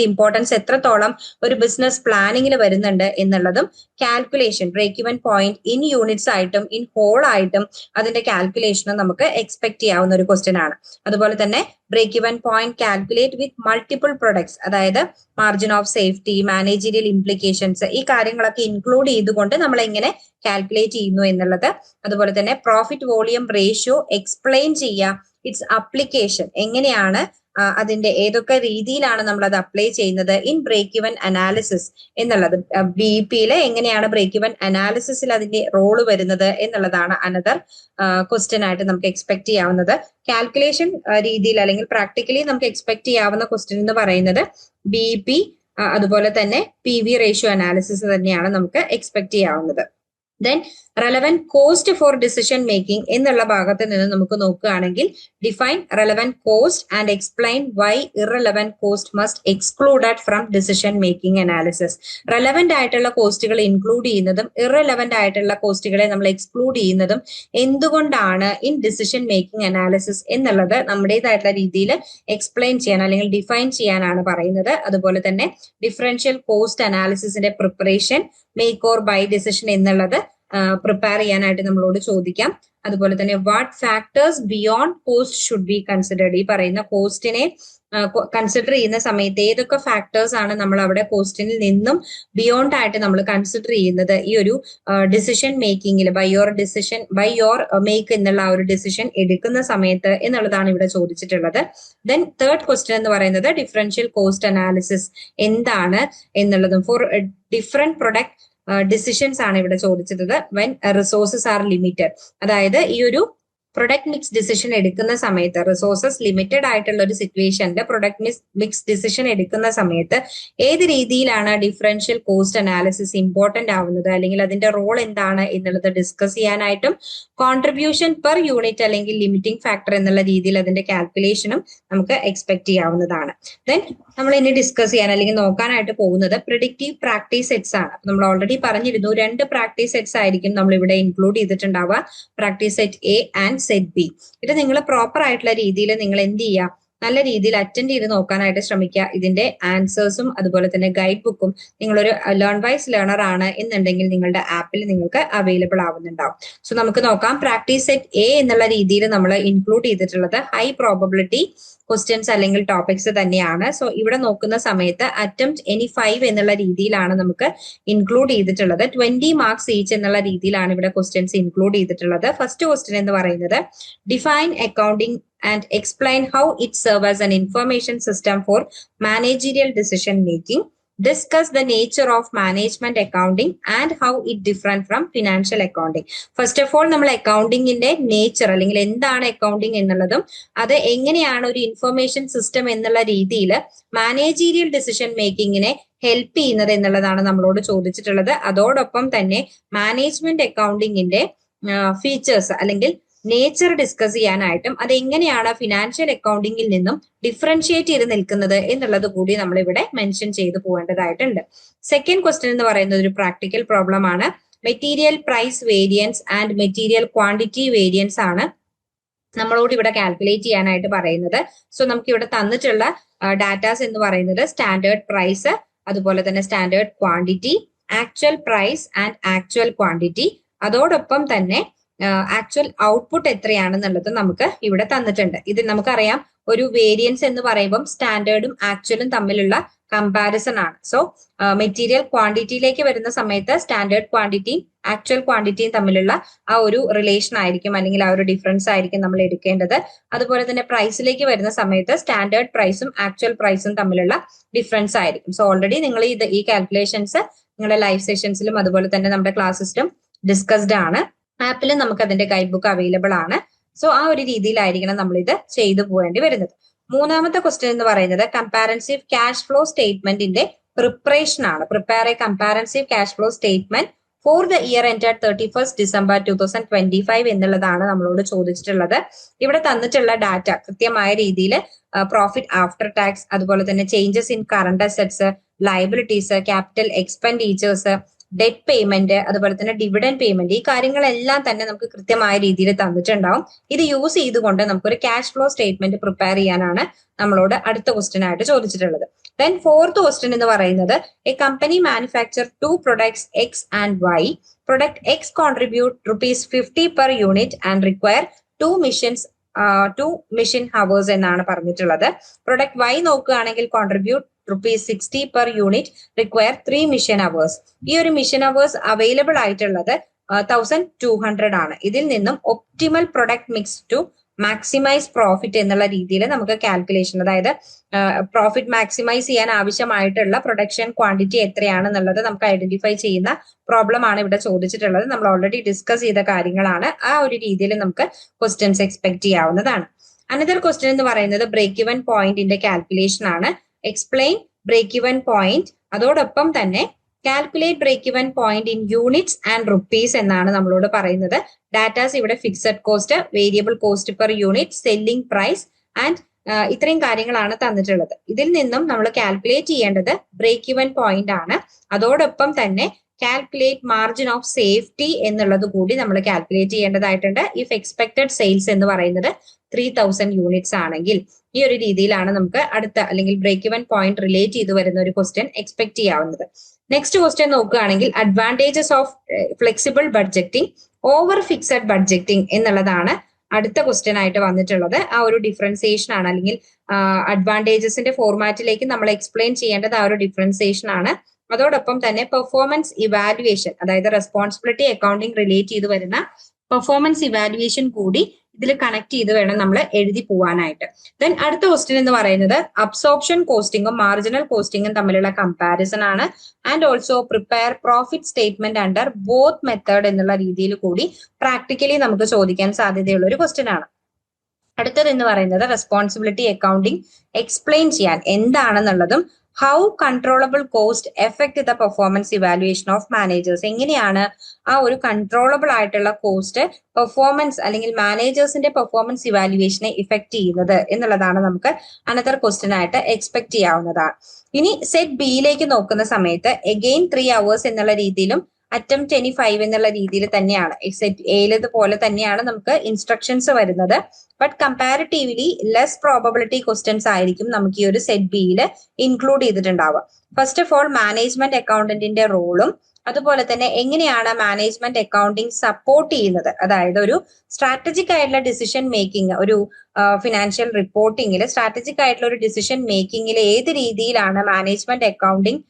ഇമ്പോർട്ടൻസ് എത്രത്തോളം ഒരു ബിസിനസ് പ്ലാനിങ്ങിൽ വരുന്നുണ്ട് എന്നുള്ളതും, calculation break even point in units ആയിട്ടും ഇൻ ഹോൾ ആയിട്ടും അതിന്റെ കാൽക്കുലേഷനും നമുക്ക് എക്സ്പെക്ട് ചെയ്യാവുന്ന ഒരു ക്വസ്റ്റ്യൻ ആണ്. അതുപോലെ തന്നെ break even point calculate with multiple products, അതായത് margin of safety, managerial implications, ഈ കാര്യങ്ങളൊക്കെ ഇൻക്ലൂഡ് ചെയ്തുകൊണ്ട് നമ്മൾ എങ്ങനെ കാൽക്കുലേറ്റ് ചെയ്യുന്നു എന്നുള്ളത്. അതുപോലെ തന്നെ പ്രോഫിറ്റ് വോളിയം റേഷ്യോ എക്സ്പ്ലെയിൻ ചെയ്യുക, ഇറ്റ്സ് അപ്ലിക്കേഷൻ എങ്ങനെയാണ് അതിന്റെ ഏതൊക്കെ രീതിയിലാണ് നമ്മൾ അത് അപ്ലൈ ചെയ്യുന്നത് ഇൻ ബ്രേക്ക് ഇവൻ അനാലിസിസ് എന്നുള്ളത്, BEP-യിലെ എങ്ങനെയാണ് ബ്രേക്ക് ഇവൻ അനാലിസിസിൽ അതിന്റെ റോള് വരുന്നത് എന്നുള്ളതാണ് അനദർ ക്വസ്റ്റ്യൻ ആയിട്ട് നമുക്ക് എക്സ്പെക്ട് ചെയ്യാവുന്നത്. കാൽക്കുലേഷൻ രീതിയിൽ അല്ലെങ്കിൽ പ്രാക്ടിക്കലി നമുക്ക് എക്സ്പെക്ട് ചെയ്യാവുന്ന ക്വസ്റ്റ്യൻ എന്ന് പറയുന്നത് BEP അതുപോലെ തന്നെ PV റേഷ്യോ അനാലിസിസ് തന്നെയാണ് നമുക്ക് എക്സ്പെക്ട് ചെയ്യാവുന്നത്. Then relevant cost for decision making എന്നുള്ള ഭാഗത്ത് നിന്ന് നമുക്ക് നോക്കുകയാണെങ്കിൽ define relevant cost and explain why irrelevant cost must excluded from decision making analysis. Relevant ആയിട്ടുള്ള കോസ്റ്റുകൾ ഇൻക്ലൂഡ് ചെയ്യുന്നതും ഇറലവന്റ് ആയിട്ടുള്ള കോസ്റ്റുകളെ നമ്മൾ എക്സ്ക്ലൂഡ് ചെയ്യുന്നതും എന്തുകൊണ്ടാണ് ഇൻ ഡിസിഷൻ മേക്കിംഗ് അനാലിസിസ് എന്നുള്ളത് നമ്മുടേതായിട്ടുള്ള രീതിയിൽ എക്സ്പ്ലെയിൻ ചെയ്യാൻ അല്ലെങ്കിൽ ഡിഫൈൻ ചെയ്യാനാണ് പറയുന്നത്. അതുപോലെ തന്നെ ഡിഫറൻഷ്യൽ കോസ്റ്റ് അനാലിസിസിന്റെ preparation, make or buy decision എന്നുള്ളത് പ്രിപ്പയർ ചെയ്യാനായിട്ട് നമ്മളോട് ചോദിക്കാം. അതുപോലെ തന്നെ what factors beyond cost should be considered. ഈ പറയുന്ന കോസ്റ്റിനെ കൺസിഡർ ചെയ്യുന്ന സമയത്ത് ഏതൊക്കെ ഫാക്ടേഴ്സ് ആണ് നമ്മൾ അവിടെ കോസ്റ്റിനിൽ നിന്നും ബിയോണ്ട് ആയിട്ട് നമ്മൾ കൺസിഡർ ചെയ്യുന്നത് ഈ ഒരു ഡിസിഷൻ മേക്കിങ്ങിൽ ബൈ യോർ മേക്ക് എന്നുള്ള ആ ഒരു ഡിസിഷൻ എടുക്കുന്ന സമയത്ത് എന്നുള്ളതാണ് ഇവിടെ ചോദിച്ചിട്ടുള്ളത്. ദെൻ തേർഡ് ക്വസ്റ്റ്യൻ എന്ന് പറയുന്നത് ഡിഫറൻഷ്യൽ കോസ്റ്റ് അനാലിസിസ് എന്താണ് എന്നുള്ളതും ഫോർ ഡിഫറെന്റ് പ്രൊഡക്റ്റ് ഡിസിഷൻസ് ആണ് ഇവിടെ ചോദിച്ചത്. വെൻ റിസോഴ്സസ് ആർ ലിമിറ്റഡ്, അതായത് ഈ ഒരു പ്രൊഡക്റ്റ് മിക്സ് ഡിസിഷൻ എടുക്കുന്ന സമയത്ത് റിസോഴ്സസ് ലിമിറ്റഡ് ആയിട്ടുള്ള ഒരു സിറ്റുവേഷനിൽ പ്രൊഡക്റ്റ് മിക്സ് ഡിസിഷൻ എടുക്കുന്ന സമയത്ത് ഏത് രീതിയിലാണ് ഡിഫറൻഷ്യൽ കോസ്റ്റ് അനാലിസിസ് ഇമ്പോർട്ടന്റ് ആവുന്നത് അല്ലെങ്കിൽ അതിന്റെ റോൾ എന്താണ് എന്നുള്ളത് ഡിസ്കസ് ചെയ്യാനായിട്ടും കോൺട്രിബ്യൂഷൻ പെർ യൂണിറ്റ് അല്ലെങ്കിൽ ലിമിറ്റിംഗ് ഫാക്ടർ എന്നുള്ള രീതിയിൽ അതിന്റെ കാൽക്കുലേഷനും നമുക്ക് എക്സ്പെക്ട് ചെയ്യാവുന്നതാണ്. ദെൻ നമ്മൾ ഇനി ഡിസ്കസ് ചെയ്യാൻ അല്ലെങ്കിൽ നോക്കാനായിട്ട് പോകുന്നത് പ്രിഡിക്റ്റീവ് പ്രാക്ടീസ് സെറ്റ്സ് ആണ്. നമ്മൾ ഓൾറെഡി പറഞ്ഞിരുന്നു 2 പ്രാക്ടീസ് സെറ്റ്സ് ആയിരിക്കും നമ്മൾ ഇവിടെ ഇൻക്ലൂഡ് ചെയ്തിട്ടുണ്ടാവുക, practice set A and set B. ഇത് നിങ്ങൾ പ്രോപ്പർ ആയിട്ടുള്ള രീതിയിൽ നിങ്ങൾ എന്ത് ചെയ്യുക, നല്ല രീതിയിൽ അറ്റൻഡ് ചെയ്ത് നോക്കാനായിട്ട് ശ്രമിക്കുക. ഇതിന്റെ ആൻസേഴ്സും അതുപോലെ തന്നെ ഗൈഡ് ബുക്കും നിങ്ങളൊരു ലേൺ വൈസ് ലേണർ ആണ് എന്നുണ്ടെങ്കിൽ നിങ്ങളുടെ ആപ്പിൽ നിങ്ങൾക്ക് അവൈലബിൾ ആവുന്നുണ്ടാവും. സോ നമുക്ക് നോക്കാം. പ്രാക്ടീസ് സെറ്റ് A എന്നുള്ള രീതിയിൽ നമ്മൾ ഇൻക്ലൂഡ് ചെയ്തിട്ടുള്ളത് ഹൈ പ്രോബബിലിറ്റി ക്വസ്റ്റ്യൻസ് അല്ലെങ്കിൽ ടോപ്പിക്സ് തന്നെയാണ്. സോ ഇവിടെ നോക്കുന്ന സമയത്ത് അറ്റംപ്റ്റ് എനി 5 എന്നുള്ള രീതിയിലാണ് നമുക്ക് ഇൻക്ലൂഡ് ചെയ്തിട്ടുള്ളത്. 20 മാർക്സ് ഈച്ച് എന്നുള്ള രീതിയിലാണ് ഇവിടെ ക്വസ്റ്റ്യൻസ് ഇൻക്ലൂഡ് ചെയ്തിട്ടുള്ളത്. ഫസ്റ്റ് ക്വസ്റ്റ്യൻ എന്ന് പറയുന്നത് define accounting and explain how it serves as an information system for managerial decision making. Discuss the nature of management accounting and how it different from financial accounting. First of all, നമ്മൾ അക്കൗണ്ടിങ്ങിന്റെ nature അല്ലെങ്കിൽ എന്താണ് accounting എന്നുള്ളതും അത് എങ്ങനെയാണ് ഒരു information system എന്നുള്ള രീതിയിൽ managerial decision മേക്കിങ്ങിനെ help ചെയ്യുന്നത് എന്നുള്ളതാണ് നമ്മളോട് ചോദിച്ചിട്ടുള്ളത്. അതോടൊപ്പം തന്നെ മാനേജ്മെന്റ് അക്കൗണ്ടിങ്ങിന്റെ ഫീച്ചേഴ്സ് അല്ലെങ്കിൽ നേച്ചർ ഡിസ്കസ് ചെയ്യാനായിട്ടും അത് എങ്ങനെയാണ് ഫിനാൻഷ്യൽ അക്കൗണ്ടിങ്ങിൽ നിന്നും ഡിഫറൻഷിയേറ്റ് ചെയ്ത് നിൽക്കുന്നത് എന്നുള്ളത് കൂടി നമ്മൾ ഇവിടെ മെൻഷൻ ചെയ്ത് പോകേണ്ടതായിട്ടുണ്ട്. സെക്കൻഡ് ക്വസ്റ്റ്യൻ എന്ന് പറയുന്നത് ഒരു പ്രാക്ടിക്കൽ പ്രോബ്ലം ആണ്. Material price variance and material quantity variance ആണ് നമ്മളോട് ഇവിടെ കാൽക്കുലേറ്റ് ചെയ്യാനായിട്ട് പറയുന്നത്. സോ നമുക്ക് ഇവിടെ തന്നിട്ടുള്ള ഡാറ്റാസ് എന്ന് പറയുന്നത് സ്റ്റാൻഡേർഡ് പ്രൈസ്, അതുപോലെ തന്നെ standard quantity, actual price and actual quantity, അതോടൊപ്പം തന്നെ ആക്ച്വൽ ഔട്ട്പുട്ട് എത്രയാണെന്നുള്ളത് നമുക്ക് ഇവിടെ തന്നിട്ടുണ്ട്. ഇത് നമുക്കറിയാം ഒരു വേരിയൻസ് എന്ന് പറയുമ്പം സ്റ്റാൻഡേർഡും ആക്ച്വലും തമ്മിലുള്ള കമ്പാരിസൺ ആണ്. സോ മെറ്റീരിയൽ ക്വാണ്ടിറ്റിയിലേക്ക് വരുന്ന സമയത്ത് സ്റ്റാൻഡേർഡ് ക്വാണ്ടിറ്റിയും ആക്ച്വൽ ക്വാണ്ടിറ്റിയും തമ്മിലുള്ള ആ ഒരു റിലേഷൻ ആയിരിക്കും അല്ലെങ്കിൽ ആ ഒരു ഡിഫറൻസ് ആയിരിക്കും നമ്മൾ എടുക്കേണ്ടത്. അതുപോലെ തന്നെ പ്രൈസിലേക്ക് വരുന്ന സമയത്ത് സ്റ്റാൻഡേർഡ് പ്രൈസും ആക്ച്വൽ പ്രൈസും തമ്മിലുള്ള ഡിഫറൻസ് ആയിരിക്കും. സോ ഓൾറെഡി നിങ്ങൾ ഈ കാൽക്കുലേഷൻസ് നിങ്ങളുടെ ലൈവ് സെഷൻസിലും അതുപോലെ തന്നെ നമ്മുടെ ക്ലാസ്സിലും ഡിസ്കസ്ഡ് ആണ്. ആപ്പിൽ നമുക്ക് അതിന്റെ ഗൈഡ് ബുക്ക് അവൈലബിൾ ആണ്. സോ ആ ഒരു രീതിയിലായിരിക്കണം നമ്മൾ ഇത് ചെയ്തു പോകേണ്ടി വരുന്നത്. മൂന്നാമത്തെ ക്വസ്റ്റ്യൻ എന്ന് പറയുന്നത് കമ്പാരൻസീവ് ക്യാഷ് ഫ്ലോ സ്റ്റേറ്റ്മെന്റിന്റെ പ്രിപ്പറേഷൻ ആണ്. Prepare a comparative cash flow statement for the year ended 31st December 2025 എന്നുള്ളതാണ് നമ്മളോട് ചോദിച്ചിട്ടുള്ളത്. ഇവിടെ തന്നിട്ടുള്ള ഡാറ്റ കൃത്യമായ രീതിയിൽ പ്രോഫിറ്റ് ആഫ്റ്റർ ടാക്സ്, അതുപോലെ തന്നെ changes in current assets, liabilities, capital expenditures, debt payment, അതുപോലെ തന്നെ ഡിവിഡൻഡ് പേയ്മെന്റ്, ഈ കാര്യങ്ങളെല്ലാം തന്നെ നമുക്ക് കൃത്യമായ രീതിയിൽ തന്നിട്ടുണ്ടാവും. ഇത് യൂസ് ചെയ്തുകൊണ്ട് നമുക്കൊരു ക്യാഷ് ഫ്ലോ സ്റ്റേറ്റ്മെന്റ് പ്രിപ്പയർ ചെയ്യാനാണ് നമ്മളോട് അടുത്ത ക്വസ്റ്റ്യൻ ആയിട്ട് ചോദിച്ചിട്ടുള്ളത്. ദെൻ ഫോർത്ത് ക്വസ്റ്റ്യൻ എന്ന് പറയുന്നത് a company manufacture 2 products X and Y. Product X contribute ₹50 per unit and require 2 machine hours എന്നാണ് പറഞ്ഞിട്ടുള്ളത്. പ്രൊഡക്റ്റ് Y നോക്കുകയാണെങ്കിൽ contribute ₹60 per unit, require 3 mission hours. ഈ ഒരു മിഷൻ അവേഴ്സ് അവൈലബിൾ ആയിട്ടുള്ളത് 1200 ആണ്. ഇതിൽ നിന്നും optimal product mix to maximize profit എന്നുള്ള രീതിയിൽ നമുക്ക് കാൽക്കുലേഷൻ, അതായത് പ്രോഫിറ്റ് മാക്സിമൈസ് ചെയ്യാൻ ആവശ്യമായിട്ടുള്ള പ്രൊഡക്ഷൻ ക്വാണ്ടിറ്റി എത്രയാണെന്നുള്ളത് നമുക്ക് ഐഡന്റിഫൈ ചെയ്യുന്ന പ്രോബ്ലം ആണ് ഇവിടെ ചോദിച്ചിട്ടുള്ളത്. നമ്മൾ ഓൾറെഡി ഡിസ്കസ് ചെയ്ത കാര്യങ്ങളാണ്. ആ ഒരു രീതിയിൽ നമുക്ക് ക്വസ്റ്റ്യൻസ് എക്സ്പെക്ട് ചെയ്യാവുന്നതാണ്. അനദർ ക്വസ്റ്റ്യൻ എന്ന് പറയുന്നത് ബ്രേക്ക് ഇവൻ പോയിന്റിന്റെ കാൽക്കുലേഷൻ ആണ്. എക്സ്പ്ലെയിൻ ബ്രേക്ക് ഇവൻ പോയിന്റ്, അതോടൊപ്പം തന്നെ calculate break even point in units and rupees എന്നാണ് നമ്മളോട് പറയുന്നത്. ഡാറ്റാസ് ഇവിടെ fixed cost, variable cost per unit, selling price and ഇത്രയും കാര്യങ്ങളാണ് തന്നിട്ടുള്ളത്. ഇതിൽ നിന്നും നമ്മൾ കാൽക്കുലേറ്റ് ചെയ്യേണ്ടത് ബ്രേക്ക് ഇവൻ പോയിന്റ് ആണ്. അതോടൊപ്പം തന്നെ കാൽക്കുലേറ്റ് മാർജിൻ ഓഫ് സേഫ്റ്റി എന്നുള്ളത് കൂടി നമ്മൾ കാൽക്കുലേറ്റ് ചെയ്യേണ്ടതായിട്ടുണ്ട്. ഇഫ് എക്സ്പെക്ടഡ് സെയിൽസ് എന്ന് പറയുന്നത് 3000 യൂണിറ്റ്സ് ആണെങ്കിൽ ഈ ഒരു രീതിയിലാണ് നമുക്ക് അടുത്ത അല്ലെങ്കിൽ ബ്രേക്ക് ഇവൻ പോയിന്റ് റിലേറ്റ് ചെയ്ത് വരുന്ന ഒരു ക്വസ്റ്റ്യൻ എക്സ്പെക്ട് ചെയ്യാവുന്നത്. നെക്സ്റ്റ് ക്വസ്റ്റ്യൻ നോക്കുകയാണെങ്കിൽ advantages of flexible budgeting over fixed budgeting എന്നുള്ളതാണ് അടുത്ത ക്വസ്റ്റ്യൻ ആയിട്ട് വന്നിട്ടുള്ളത്. ആ ഒരു ഡിഫറൻസിയേഷൻ ആണ്, അല്ലെങ്കിൽ അഡ്വാൻറ്റേജസിന്റെ ഫോർമാറ്റിലേക്ക് നമ്മൾ എക്സ്പ്ലെയിൻ ചെയ്യേണ്ടത് ആ ഒരു ഡിഫറൻസിയേഷൻ ആണ്. അതോടൊപ്പം തന്നെ പെർഫോമൻസ് ഇവാലുവേഷൻ, അതായത് റെസ്പോൺസിബിലിറ്റി അക്കൗണ്ടിങ് റിലേറ്റ് ചെയ്ത് വരുന്ന പെർഫോമൻസ് ഇവാലുവേഷൻ കൂടി ഇതിൽ കണക്ട് ചെയ്ത് വേണം നമ്മൾ എഴുതി പോവാനായിട്ട്. ദെൻ അടുത്ത ക്വസ്റ്റ്യൻ എന്ന് പറയുന്നത് അബ്സോർപ്ഷൻ കോസ്റ്റിംഗും മാർജിനൽ കോസ്റ്റിംഗും തമ്മിലുള്ള കമ്പാരിസൺ ആണ്. And also prepare profit statement under both method എന്നുള്ള രീതിയിൽ കൂടി പ്രാക്ടിക്കലി നമുക്ക് ചോദിക്കാൻ സാധ്യതയുള്ള ഒരു ക്വസ്റ്റ്യൻ ആണ്. അടുത്തത് എന്ന് പറയുന്നത് റെസ്പോൺസിബിലിറ്റി അക്കൗണ്ടിങ് എക്സ്പ്ലെയിൻ ചെയ്യാൻ എന്താണെന്നുള്ളതും how controllable cost effect the performance evaluation of managers, എങ്ങനെയാണ് ആ ഒരു കൺട്രോളബിൾ ആയിട്ടുള്ള കോസ്റ്റ് പെർഫോമൻസ് അല്ലെങ്കിൽ മാനേജേഴ്സിന്റെ പെർഫോമൻസ് ഇവാലുവേഷനെ ഇഫക്ട് ചെയ്യുന്നത് എന്നുള്ളതാണ് നമുക്ക് അനദർ ക്വസ്റ്റ്യൻ ആയിട്ട് എക്സ്പെക്ട് ചെയ്യാവുന്നതാണ്. ഇനി സെറ്റ് ബിയിലേക്ക് നോക്കുന്ന സമയത്ത് എഗെയിൻ 3 hours എന്നുള്ള രീതിയിലും അറ്റംപ്റ്റ് 25 എന്നുള്ള രീതിയിൽ തന്നെയാണ്. സെറ്റ് എയിലതുപോലെ തന്നെയാണ് നമുക്ക് ഇൻസ്ട്രക്ഷൻസ് വരുന്നത്. But comparatively less probability questions ആയിരിക്കും നമുക്ക് ഈ ഒരു സെറ്റ് ബിയിൽ ഇൻക്ലൂഡ് ചെയ്തിട്ടുണ്ടാവുക. ഫസ്റ്റ് ഓഫ് ഓൾ മാനേജ്മെന്റ് അക്കൗണ്ടന്റിന്റെ റോളും അതുപോലെ തന്നെ എങ്ങനെയാണ് മാനേജ്മെന്റ് അക്കൗണ്ടിങ് സപ്പോർട്ട് ചെയ്യുന്നത്, അതായത് ഒരു സ്ട്രാറ്റജിക് ആയിട്ടുള്ള ഡിസിഷൻ മേക്കിംഗ്, ഒരു ഫിനാൻഷ്യൽ റിപ്പോർട്ടിങ്ങിൽ സ്ട്രാറ്റജിക് ആയിട്ടുള്ള ഒരു ഡിസിഷൻ മേക്കിങ്ങിൽ ഏത് രീതിയിലാണ് മാനേജ്മെന്റ് അക്കൗണ്ടിങ്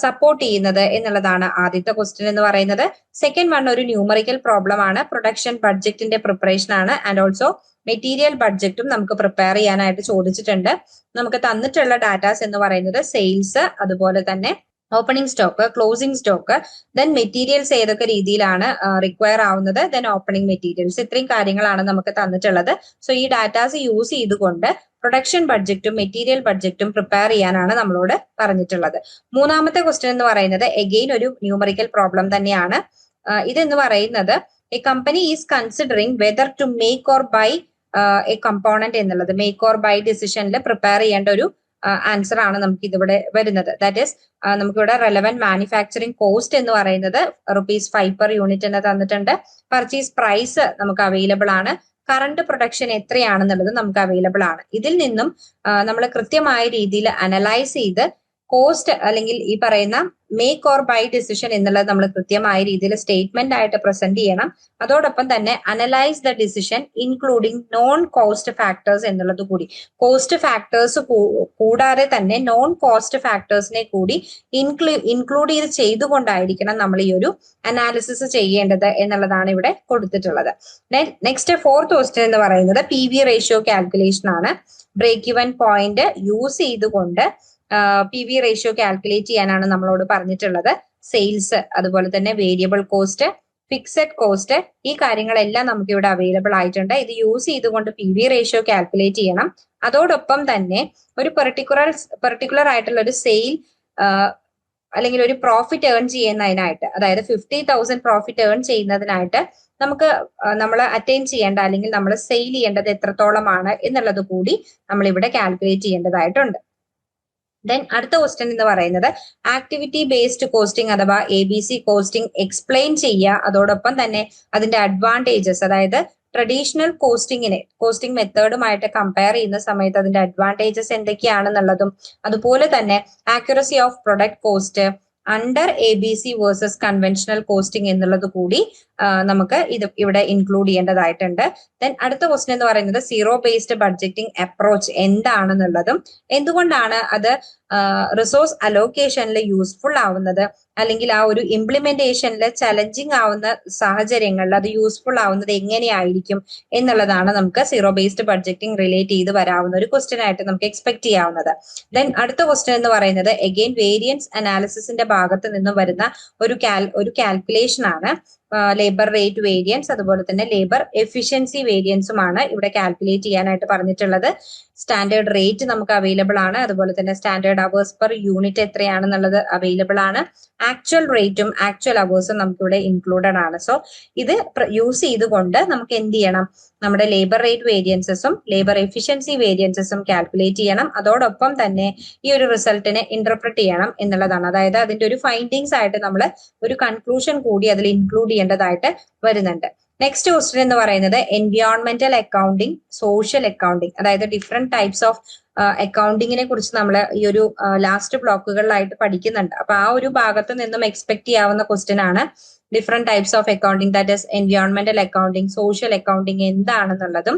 സപ്പോർട്ട് ചെയ്യുന്നത് എന്നുള്ളതാണ് ആദ്യത്തെ ക്വസ്റ്റ്യൻ എന്ന് പറയുന്നത്. സെക്കൻഡ് വൺ ഒരു ന്യൂമറിക്കൽ പ്രോബ്ലം ആണ്. പ്രൊഡക്ഷൻ ബഡ്ജറ്റിന്റെ പ്രിപ്പറേഷൻ ആണ്. ആൻഡ് ഓൾസോ മെറ്റീരിയൽ ബഡ്ജറ്റും നമുക്ക് പ്രിപ്പയർ ചെയ്യാനായിട്ട് ചോദിച്ചിട്ടുണ്ട്. നമുക്ക് തന്നിട്ടുള്ള ഡാറ്റാസ് എന്ന് പറയുന്നത് സെയിൽസ്, അതുപോലെ തന്നെ opening stock, closing stock, then materials ഏതൊക്കെ രീതിയിലാണ് റിക്വയർ ആവുന്നത്, ദെൻ ഓപ്പണിംഗ് മെറ്റീരിയൽസ്, ഇത്രയും കാര്യങ്ങളാണ് നമുക്ക് തന്നിട്ടുള്ളത്. സോ ഈ ഡാറ്റാസ് യൂസ് ചെയ്തുകൊണ്ട് പ്രൊഡക്ഷൻ ബഡ്ജറ്റും മെറ്റീരിയൽ ബഡ്ജറ്റും പ്രിപ്പയർ ചെയ്യാനാണ് നമ്മളോട് പറഞ്ഞിട്ടുള്ളത്. മൂന്നാമത്തെ ക്വസ്റ്റ്യൻ എന്ന് പറയുന്നത് എഗെയിൻ ഒരു ന്യൂമറിക്കൽ പ്രോബ്ലം തന്നെയാണ്. ഇതെന്ന് പറയുന്നത് a company is considering whether to make or buy a component എന്നുള്ളത് മേക്ക് ഓർ ബൈ ഡിസിഷനിൽ പ്രിപ്പയർ ചെയ്യേണ്ട ഒരു ആൻസർ ആണ് നമുക്ക് ഇതിവിടെ വരുന്നത്. ദാറ്റ് ഈസ് നമുക്കിവിടെ റെലവന്റ് മാനുഫാക്ചറിങ് കോസ്റ്റ് എന്ന് പറയുന്നത് ₹5 per യൂണിറ്റ് എന്ന് തന്നിട്ടുണ്ട്. പർച്ചേസ് പ്രൈസ് നമുക്ക് അവൈലബിൾ ആണ്. കറണ്ട് പ്രൊഡക്ഷൻ എത്രയാണെന്നുള്ളത് നമുക്ക് അവൈലബിൾ ആണ്. ഇതിൽ നിന്നും നമ്മൾ കൃത്യമായ രീതിയിൽ അനലൈസ് ചെയ്ത് കോസ്റ്റ് അല്ലെങ്കിൽ ഈ പറയുന്ന മേക്ക് ഓർ ബൈ ഡിസിഷൻ എന്നുള്ളത് നമ്മൾ കൃത്യമായ രീതിയിൽ സ്റ്റേറ്റ്മെന്റ് ആയിട്ട് പ്രസന്റ് ചെയ്യണം. അതോടൊപ്പം തന്നെ analyse the decision including non cost factors എന്നുള്ളത് കൂടി, കോസ്റ്റ് ഫാക്ടേഴ്സ് കൂടാതെ തന്നെ നോൺ കോസ്റ്റ് ഫാക്ടേഴ്സിനെ കൂടി ഇൻക്ലൂഡ് ചെയ്തുകൊണ്ടായിരിക്കണം നമ്മൾ ഈ ഒരു അനാലിസിസ് ചെയ്യേണ്ടത് എന്നുള്ളതാണ് ഇവിടെ കൊടുത്തിട്ടുള്ളത്. നെക്സ്റ്റ് ഫോർത്ത് ക്വസ്റ്റ്യൻ എന്ന് പറയുന്നത് PV റേഷ്യോ കാൽക്കുലേഷൻ ആണ്. ബ്രേക്ക് ഇവൻ പോയിന്റ് യൂസ് ചെയ്തുകൊണ്ട് PV റേഷ്യോ കാൽക്കുലേറ്റ് ചെയ്യാനാണ് നമ്മളോട് പറഞ്ഞിട്ടുള്ളത്. സെയിൽസ്, അതുപോലെ തന്നെ വേരിയബിൾ കോസ്റ്റ്, ഫിക്സഡ് കോസ്റ്റ്, ഈ കാര്യങ്ങളെല്ലാം നമുക്ക് ഇവിടെ അവൈലബിൾ ആയിട്ടുണ്ട്. ഇത് യൂസ് ചെയ്തുകൊണ്ട് PV റേഷ്യോ കാൽക്കുലേറ്റ് ചെയ്യണം. അതോടൊപ്പം തന്നെ ഒരു പെർട്ടിക്കുലർ ആയിട്ടുള്ള ഒരു സെയിൽ അല്ലെങ്കിൽ ഒരു പ്രോഫിറ്റ് ഏൺ ചെയ്യുന്നതിനായിട്ട്, അതായത് 50,000 പ്രോഫിറ്റ് ഏൺ ചെയ്യുന്നതിനായിട്ട് നമുക്ക് നമ്മൾ അറ്റൈൻ ചെയ്യേണ്ട അല്ലെങ്കിൽ നമ്മൾ സെയിൽ ചെയ്യേണ്ടത് എത്രത്തോളമാണ് എന്നുള്ളത് കൂടി നമ്മൾ ഇവിടെ കാൽക്കുലേറ്റ് ചെയ്യേണ്ടതായിട്ടുണ്ട്. ദെൻ അടുത്ത ക്വസ്റ്റ്യൻ എന്ന് പറയുന്നത് ആക്ടിവിറ്റി ബേസ്ഡ് കോസ്റ്റിംഗ് അഥവാ ABC കോസ്റ്റിംഗ് എക്സ്പ്ലെയിൻ ചെയ്യുക. അതോടൊപ്പം തന്നെ അതിന്റെ അഡ്വാൻറ്റേജസ്, അതായത് ട്രഡീഷണൽ കോസ്റ്റിംഗ് മെത്തേഡുമായിട്ട് കമ്പയർ ചെയ്യുന്ന സമയത്ത് അതിന്റെ അഡ്വാൻറ്റേജസ് എന്തൊക്കെയാണെന്നുള്ളതും, അതുപോലെ തന്നെ accuracy of product cost under ABC versus conventional costing എന്നുള്ളത് കൂടി നമുക്ക് ഇത് ഇവിടെ ഇൻക്ലൂഡ് ചെയ്യേണ്ടതായിട്ടുണ്ട്. ദെൻ അടുത്ത ക്വസ്റ്റ്യൻ എന്ന് പറയുന്നത് സീറോ ബേസ്ഡ് ബഡ്ജറ്റിംഗ് അപ്രോച്ച് എന്താണെന്നുള്ളതും എന്തുകൊണ്ടാണ് അത് റിസോഴ്സ് അലോക്കേഷനിൽ യൂസ്ഫുൾ ആവുന്നത്, അല്ലെങ്കിൽ ആ ഒരു ഇംപ്ലിമെന്റേഷനിൽ ചലഞ്ചിങ് ആവുന്ന സാഹചര്യങ്ങളിൽ അത് യൂസ്ഫുൾ ആവുന്നത് എങ്ങനെയായിരിക്കും എന്നുള്ളതാണ് നമുക്ക് സീറോ ബേസ്ഡ് ബഡ്ജറ്റിംഗ് റിലേറ്റ് ചെയ്ത് വരാവുന്ന ഒരു ക്വസ്റ്റ്യൻ ആയിട്ട് നമുക്ക് എക്സ്പെക്ട് ചെയ്യാവുന്നത്. ദെൻ അടുത്ത ക്വസ്റ്റ്യൻ എന്ന് പറയുന്നത് അഗെയിൻ വേരിയൻസ് അനാലിസിസിന്റെ ഭാഗത്ത് നിന്നും വരുന്ന ഒരു കാൽക്കുലേഷൻ ആണ്. ലേബർ റേറ്റ് വേരിയൻസ് അതുപോലെ തന്നെ ലേബർ എഫിഷ്യൻസി വേരിയൻസുമാണ് ഇവിടെ കാൽക്കുലേറ്റ് ചെയ്യാനായിട്ട് പറഞ്ഞിട്ടുള്ളത്. സ്റ്റാൻഡേർഡ് റേറ്റ് നമുക്ക് അവൈലബിൾ ആണ്, അതുപോലെ തന്നെ സ്റ്റാൻഡേർഡ് അവേഴ്സ് പെർ യൂണിറ്റ് എത്രയാണെന്നുള്ളത് അവൈലബിൾ ആണ്. ആക്ച്വൽ റേറ്റും ആക്ച്വൽ അവേഴ്സും നമുക്കിവിടെ ഇൻക്ലൂഡഡ് ആണ്. സോ ഇത് യൂസ് ചെയ്തുകൊണ്ട് നമുക്ക് എന്ത് ചെയ്യണം, നമ്മുടെ ലേബർ റേറ്റ് വേരിയൻസസും ലേബർ എഫിഷ്യൻസി വേരിയൻസസും കാൽക്കുലേറ്റ് ചെയ്യണം. അതോടൊപ്പം തന്നെ ഈ ഒരു റിസൾട്ടിനെ ഇന്റർപ്രറ്റ് ചെയ്യണം എന്നുള്ളതാണ്. അതായത് അതിന്റെ ഒരു ഫൈൻഡിങ്സ് ആയിട്ട് നമ്മൾ ഒരു കൺക്ലൂഷൻ കൂടി അതിൽ ഇൻക്ലൂഡ് ചെയ്യേണ്ടതായിട്ട് വരുന്നുണ്ട്. നെക്സ്റ്റ് ക്വസ്റ്റ്യൻ എന്ന് പറയുന്നത് എൻവയോൺമെന്റൽ അക്കൗണ്ടിങ്, സോഷ്യൽ അക്കൗണ്ടിങ്, അതായത് ഡിഫറെന്റ് ടൈപ്സ് ഓഫ് അക്കൗണ്ടിങ്ങിനെ കുറിച്ച് നമ്മൾ ഈ ഒരു ലാസ്റ്റ് ബ്ലോക്കുകളിലായിട്ട് പഠിക്കുന്നുണ്ട്. അപ്പൊ ആ ഒരു ഭാഗത്ത് നിന്നും എക്സ്പെക്ട് ചെയ്യാവുന്ന ക്വസ്റ്റ്യൻ ആണ് different types of accounting, that is എൻവയോൺമെന്റൽ അക്കൗണ്ടിങ്, സോഷ്യൽ അക്കൗണ്ടിങ് എന്താണെന്നുള്ളതും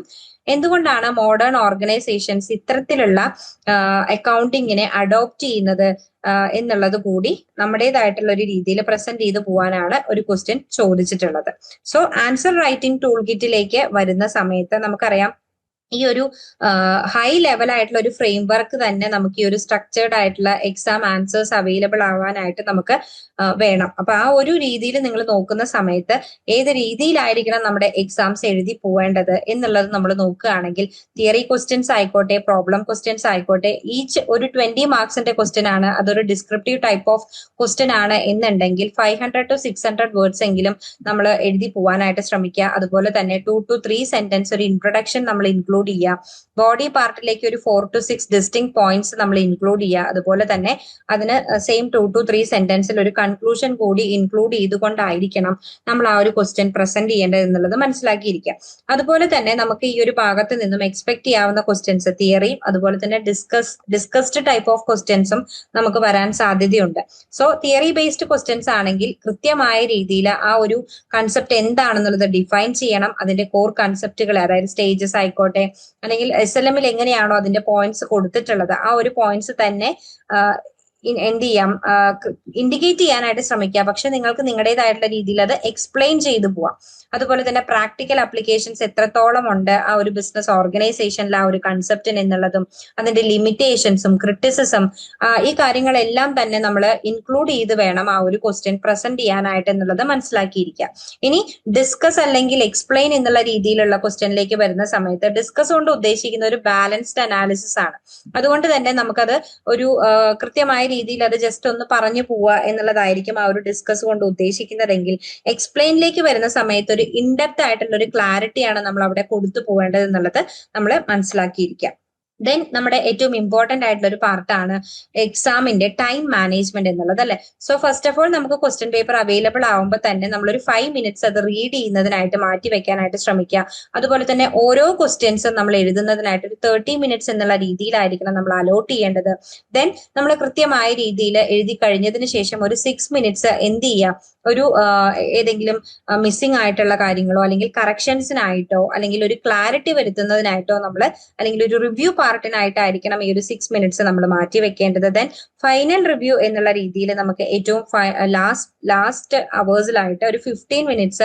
എന്തുകൊണ്ടാണ് മോഡേൺ ഓർഗനൈസേഷൻസ് ഇത്തരത്തിലുള്ള അക്കൗണ്ടിങ്ങിനെ അഡോപ്റ്റ് ചെയ്യുന്നത് എന്നുള്ളത് കൂടി നമ്മുടേതായിട്ടുള്ള ഒരു രീതിയിൽ പ്രസന്റ് ചെയ്ത് പോകാനാണ് ഒരു ക്വസ്റ്റ്യൻ ചോദിച്ചിട്ടുള്ളത്. സോ ആൻസർ റൈറ്റിംഗ് ടൂൾ കിറ്റിലേക്ക് വരുന്ന സമയത്ത് നമുക്കറിയാം ഈ ഒരു ഹൈ ലെവൽ ആയിട്ടുള്ള ഒരു ഫ്രെയിം വർക്ക് തന്നെ നമുക്ക് ഈ ഒരു സ്ട്രക്ചേർഡ് ആയിട്ടുള്ള എക്സാം ആൻസേഴ്സ് അവൈലബിൾ ആവാനായിട്ട് നമുക്ക് വേണം. അപ്പൊ ആ ഒരു രീതിയിൽ നിങ്ങൾ നോക്കുന്ന സമയത്ത് ഏത് രീതിയിലായിരിക്കണം നമ്മുടെ എക്സാംസ് എഴുതി പോവേണ്ടത് എന്നുള്ളത് നമ്മൾ നോക്കുകയാണെങ്കിൽ തിയറി ക്വസ്റ്റ്യൻസ് ആയിക്കോട്ടെ, പ്രോബ്ലം ക്വസ്റ്റ്യൻസ് ആയിക്കോട്ടെ, ഈച്ച് ഒരു 20 മാർക്സിന്റെ ക്വസ്റ്റ്യൻ ആണ്, അതൊരു ഡിസ്ക്രിപ്റ്റീവ് ടൈപ്പ് ഓഫ് ക്വസ്റ്റ്യൻ ആണ് എന്നുണ്ടെങ്കിൽ 500 to 600 വേർഡ്സ് എങ്കിലും നമ്മൾ എഴുതി പോവാനായിട്ട് ശ്രമിക്കുക. അതുപോലെ തന്നെ 2 to 3 സെന്റൻസ് ഒരു ഇൻട്രൊഡക്ഷൻ നമ്മൾ ഇൻക്ലൂഡ് ചെയ്യുക. ബോഡി പാർട്ടിലേക്ക് ഒരു 4 to 6 ഡിസ്റ്റിങ് പോയിന്റ്സ് നമ്മൾ ഇൻക്ലൂഡ് ചെയ്യുക. അതുപോലെ തന്നെ അതിന് സെയിം 2 to 3 സെന്റൻസിൽ ഒരു കൺക്ലൂഷൻ കൂടി ഇൻക്ലൂഡ് ചെയ്തുകൊണ്ടായിരിക്കണം നമ്മൾ ആ ഒരു ക്വസ്റ്റ്യൻ പ്രസന്റ് ചെയ്യേണ്ടത് എന്നുള്ളത് മനസ്സിലാക്കിയിരിക്കുക. അതുപോലെ തന്നെ നമുക്ക് ഈ ഒരു ഭാഗത്ത് നിന്നും എക്സ്പെക്ട് ചെയ്യാവുന്ന ക്വസ്റ്റ്യൻസ് തിയറിയും അതുപോലെ തന്നെ ഡിസ്കസ്ഡ് ടൈപ്പ് ഓഫ് ക്വസ്റ്റ്യൻസും നമുക്ക് വരാൻ സാധ്യതയുണ്ട്. സോ തിയറി ബേസ്ഡ് ക്വസ്റ്റ്യൻസ് ആണെങ്കിൽ കൃത്യമായ രീതിയിൽ ആ ഒരു കൺസെപ്റ്റ് എന്താണെന്നുള്ളത് ഡിഫൈൻ ചെയ്യണം. അതിന്റെ കോർ കൺസെപ്റ്റുകൾ, അതായത് സ്റ്റേജസ് ആയിക്കോട്ടെ, അല്ലെങ്കിൽ SLM എങ്ങനെയാണോ അതിന്റെ പോയിന്റ്സ് കൊടുത്തിട്ടുള്ളത് ആ ഒരു പോയിന്റ്സ് തന്നെ എന്ത് ചെയ്യാം, ഇൻഡിക്കേറ്റ് ചെയ്യാനായിട്ട് ശ്രമിക്കുക. പക്ഷെ നിങ്ങൾക്ക് നിങ്ങളുടേതായിട്ടുള്ള രീതിയിൽ അത് എക്സ്പ്ലെയിൻ ചെയ്തു പോവാം. അതുപോലെ തന്നെ പ്രാക്ടിക്കൽ അപ്ലിക്കേഷൻസ് എത്രത്തോളം ഉണ്ട് ആ ഒരു ബിസിനസ് ഓർഗനൈസേഷനിൽ ആ ഒരു കൺസെപ്റ്റിന് എന്നുള്ളതും അതിന്റെ ലിമിറ്റേഷൻസും ക്രിറ്റിസിസം ഈ കാര്യങ്ങളെല്ലാം തന്നെ നമ്മൾ ഇൻക്ലൂഡ് ചെയ്ത് വേണം ആ ഒരു ക്വസ്റ്റ്യൻ പ്രസന്റ് ചെയ്യാനായിട്ട് എന്നുള്ളത് മനസ്സിലാക്കിയിരിക്കുക. ഇനി ഡിസ്കസ് അല്ലെങ്കിൽ എക്സ്പ്ലെയിൻ എന്നുള്ള രീതിയിലുള്ള ക്വസ്റ്റ്യനിലേക്ക് വരുന്ന സമയത്ത് ഡിസ്കസ് കൊണ്ട് ഉദ്ദേശിക്കുന്ന ഒരു ബാലൻസ്ഡ് അനാലിസിസ് ആണ്. അതുകൊണ്ട് തന്നെ നമുക്കത് ഒരു കൃത്യമായ രീതിയിൽ അത് ജസ്റ്റ് ഒന്ന് പറഞ്ഞു പോവുക എന്നുള്ളതായിരിക്കും ആ ഒരു ഡിസ്കസ് കൊണ്ട് ഉദ്ദേശിക്കുന്നതെങ്കിൽ എക്സ്പ്ലെയിനിലേക്ക് വരുന്ന സമയത്ത് ഒരു ഇൻഡെപ്ത് ആയിട്ടുള്ള ഒരു ക്ലാരിറ്റിയാണ് നമ്മൾ അവിടെ കൊടുത്തു പോവേണ്ടത് എന്നുള്ളത് നമ്മൾ മനസ്സിലാക്കിയിരിക്കുക. ദെൻ നമ്മുടെ ഏറ്റവും ഇമ്പോർട്ടന്റ് ആയിട്ടുള്ള ഒരു പാർട്ടാണ് എക്സാമിന്റെ ടൈം മാനേജ്മെന്റ് എന്നുള്ളത്, അല്ലെ. സോ ഫസ്റ്റ് ഓഫ് ഓൾ നമുക്ക് ക്വസ്റ്റ്യൻ പേപ്പർ അവൈലബിൾ ആവുമ്പോൾ തന്നെ നമ്മളൊരു 5 minutes അത് റീഡ് ചെയ്യുന്നതിനായിട്ട് മാറ്റി വെക്കാനായിട്ട് ശ്രമിക്കുക. അതുപോലെ തന്നെ ഓരോ ക്വസ്റ്റ്യൻസും നമ്മൾ എഴുതുന്നതിനായിട്ട് ഒരു 30 minutes എന്നുള്ള രീതിയിലായിരിക്കണം നമ്മൾ അലോട്ട് ചെയ്യേണ്ടത്. ദെൻ നമ്മൾ കൃത്യമായ രീതിയിൽ എഴുതി കഴിഞ്ഞതിന് ശേഷം ഒരു 6 minutes എന്ത് ചെയ്യുക, ഒരു ഏതെങ്കിലും മിസ്സിംഗ് ആയിട്ടുള്ള കാര്യങ്ങളോ അല്ലെങ്കിൽ കറക്ഷൻസിനായിട്ടോ അല്ലെങ്കിൽ ഒരു ക്ലാരിറ്റി വരുത്തുന്നതിനായിട്ടോ നമ്മൾ അല്ലെങ്കിൽ ഒരു റിവ്യൂ പാർട്ടിനായിട്ടായിരിക്കണം ഈ ഒരു 6 minutes നമ്മൾ മാറ്റി വെക്കേണ്ടത്. ദെൻ ഫൈനൽ റിവ്യൂ എന്നുള്ള രീതിയിൽ നമുക്ക് ഏറ്റവും ലാസ്റ്റ് അവേഴ്സിലായിട്ട് ഒരു 15 minutes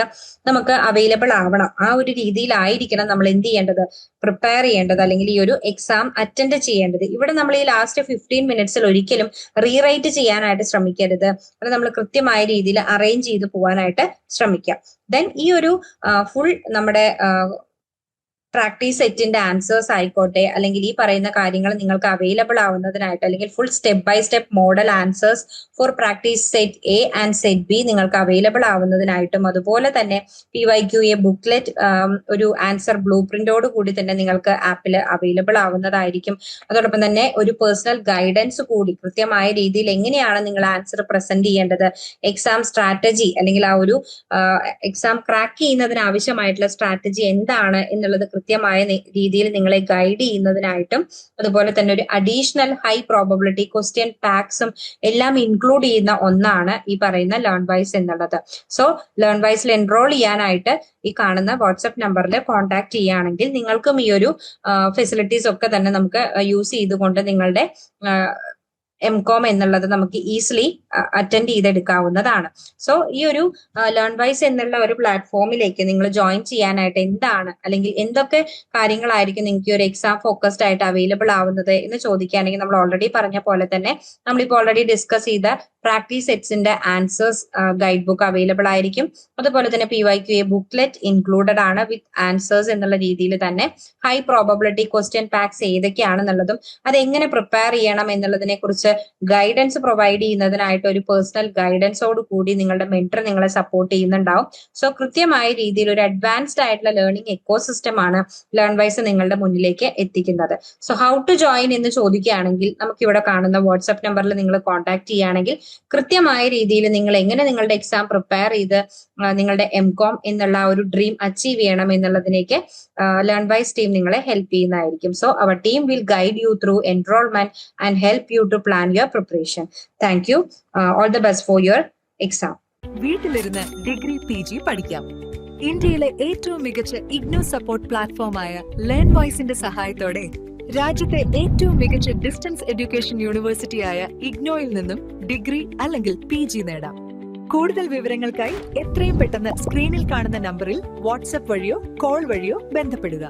നമുക്ക് അവൈലബിൾ ആവണം. ആ ഒരു രീതിയിലായിരിക്കണം നമ്മൾ എന്ത് ചെയ്യേണ്ടത്, പ്രിപ്പയർ ചെയ്യേണ്ടത് അല്ലെങ്കിൽ ഈ ഒരു എക്സാം അറ്റൻഡ് ചെയ്യേണ്ടത്. ഇവിടെ നമ്മൾ ഈ ലാസ്റ്റ് 15 minutes ഒരിക്കലും റീറൈറ്റ് ചെയ്യാനായിട്ട് ശ്രമിക്കരുത്. അത് നമ്മൾ കൃത്യമായ രീതിയിൽ അറേഞ്ച് ചെയ്ത് പോകാനായിട്ട് ശ്രമിക്കാം. ദെൻ ഈ ഒരു ഫുൾ നമ്മുടെ പ്രാക്ടീസ് സെറ്റിന്റെ ആൻസേഴ്സ് ആയിക്കോട്ടെ അല്ലെങ്കിൽ ഈ പറയുന്ന കാര്യങ്ങൾ നിങ്ങൾക്ക് അവൈലബിൾ ആവുന്നതിനായിട്ട് അല്ലെങ്കിൽ full step by step model answers for practice set A and set B നിങ്ങൾക്ക് അവൈലബിൾ ആവുന്നതിനായിട്ടും അതുപോലെ തന്നെ PYQA ബുക്ക്ലെറ്റ് ഒരു ആൻസർ ബ്ലൂ പ്രിന്റോട് കൂടി തന്നെ നിങ്ങൾക്ക് ആപ്പിൽ അവൈലബിൾ ആവുന്നതായിരിക്കും. അതോടൊപ്പം തന്നെ ഒരു പേഴ്സണൽ ഗൈഡൻസ് കൂടി കൃത്യമായ രീതിയിൽ എങ്ങനെയാണ് നിങ്ങൾ ആൻസർ പ്രസന്റ് ചെയ്യേണ്ടത്, എക്സാം സ്ട്രാറ്റജി അല്ലെങ്കിൽ ആ ഒരു എക്സാം ക്രാക്ക് ചെയ്യുന്നതിന് ആവശ്യമായിട്ടുള്ള സ്ട്രാറ്റജി എന്താണ് എന്നുള്ളത് കൃത്യമായ രീതിയിൽ നിങ്ങളെ ഗൈഡ് ചെയ്യുന്നതിനായിട്ടും അതുപോലെ തന്നെ ഒരു അഡീഷണൽ ഹൈ പ്രോബബിലിറ്റി ക്വസ്റ്റ്യൻ പാക്സും എല്ലാം ഇൻക്ലൂഡ് ചെയ്യുന്ന ഒന്നാണ് ഈ പറയുന്ന ലേൺ വൈസ് എന്നുള്ളത്. സോ ലേൺ വൈസിൽ എൻറോൾ ചെയ്യാനായിട്ട് ഈ കാണുന്ന വാട്സ്ആപ്പ് നമ്പറിൽ കോൺടാക്ട് ചെയ്യുകയാണെങ്കിൽ നിങ്ങൾക്കും ഈ ഒരു ഫെസിലിറ്റീസ് ഒക്കെ തന്നെ നമുക്ക് യൂസ് ചെയ്തുകൊണ്ട് നിങ്ങളുടെ MCOM എന്നുള്ളത് നമുക്ക് ഈസിലി അറ്റൻഡ് ചെയ്തെടുക്കാവുന്നതാണ്. സോ ഈ ഒരു ലേൺ വൈസ് എന്നുള്ള ഒരു പ്ലാറ്റ്ഫോമിലേക്ക് നിങ്ങൾ ജോയിൻ ചെയ്യാനായിട്ട് എന്താണ് അല്ലെങ്കിൽ എന്തൊക്കെ കാര്യങ്ങളായിരിക്കും നിങ്ങൾക്ക് ഒരു എക്സാം ഫോക്കസ്ഡ് ആയിട്ട് അവൈലബിൾ ആവുന്നത് എന്ന് ചോദിക്കുകയാണെങ്കിൽ നമ്മൾ ഓൾറെഡി പറഞ്ഞ പോലെ തന്നെ നമ്മളിപ്പോൾ ഓൾറെഡി ഡിസ്കസ് ചെയ്ത പ്രാക്ടീസ് സെറ്റ്സിന്റെ ആൻസേഴ്സ് ഗൈഡ് ബുക്ക് അവൈലബിൾ ആയിരിക്കും. അതുപോലെ തന്നെ PYQA ബുക്ക്ലെറ്റ് ഇൻക്ലൂഡഡ് ആണ് വിത്ത് ആൻസേഴ്സ് എന്നുള്ള രീതിയിൽ തന്നെ ഹൈ പ്രോബബിലിറ്റി ക്വസ്റ്റ്യൻ പാക്സ് ഏതൊക്കെയാണെന്നുള്ളതും അതെങ്ങനെ പ്രിപ്പയർ ചെയ്യണം എന്നുള്ളതിനെ കുറിച്ച് ഗൈഡൻസ് പ്രൊവൈഡ് ചെയ്യുന്നതിനായിട്ട് ഒരു പേഴ്സണൽ ഗൈഡൻസോട് കൂടി നിങ്ങളുടെ മെന്റർ നിങ്ങളെ സപ്പോർട്ട് ചെയ്യുന്നുണ്ടാവും. സോ കൃത്യമായ രീതിയിൽ ഒരു അഡ്വാൻസ്ഡ് ആയിട്ടുള്ള ലേണിംഗ് എക്കോസിസ്റ്റം ആണ് ലേൺ വൈസ് നിങ്ങളുടെ മുന്നിലേക്ക് എത്തിക്കുന്നത്. സോ ഹൗ ടു ജോയിൻ എന്ന് ചോദിക്കുകയാണെങ്കിൽ നമുക്ക് ഇവിടെ കാണുന്ന വാട്സ്ആപ്പ് നമ്പറിൽ നിങ്ങൾ കോൺടാക്ട് ചെയ്യുകയാണെങ്കിൽ കൃത്യമായ രീതിയിൽ നിങ്ങൾ എങ്ങനെ നിങ്ങളുടെ എക്സാം പ്രിപ്പയർ ചെയ്ത് നിങ്ങളുടെ MCOM എന്നുള്ള ഒരു ഡ്രീം അച്ചീവ് ചെയ്യണം എന്നുള്ളതിലേക്ക് ലേൺ വൈസ് ടീം നിങ്ങളെ ഹെൽപ്പ് ചെയ്യുന്നതായിരിക്കും. So our team will guide you through enrolment and help you to plan your preparation. Thank you. All the best for your exam. വീട്ടിലിരുന്ന് degree PG പഠിക്കാം. ഇന്ത്യയിലെ ഏറ്റവും മികച്ച IGNOU support പ്ലാറ്റ്ഫോമായ ലേൺ വോയ്സിന്റെ സഹായത്തോടെ രാജ്യത്തെ ഏറ്റവും മികച്ച ഡിസ്റ്റൻസ് എഡ്യൂക്കേഷൻ യൂണിവേഴ്സിറ്റിയായ ഇഗ്നോയിൽ നിന്നും ഡിഗ്രി അല്ലെങ്കിൽ PG നേടാം. കൂടുതൽ വിവരങ്ങൾക്കായി എത്രയും പെട്ടെന്ന് സ്ക്രീനിൽ കാണുന്ന നമ്പറിൽ വാട്സ്ആപ്പ് വഴിയോ കോൾ വഴിയോ ബന്ധപ്പെടുക.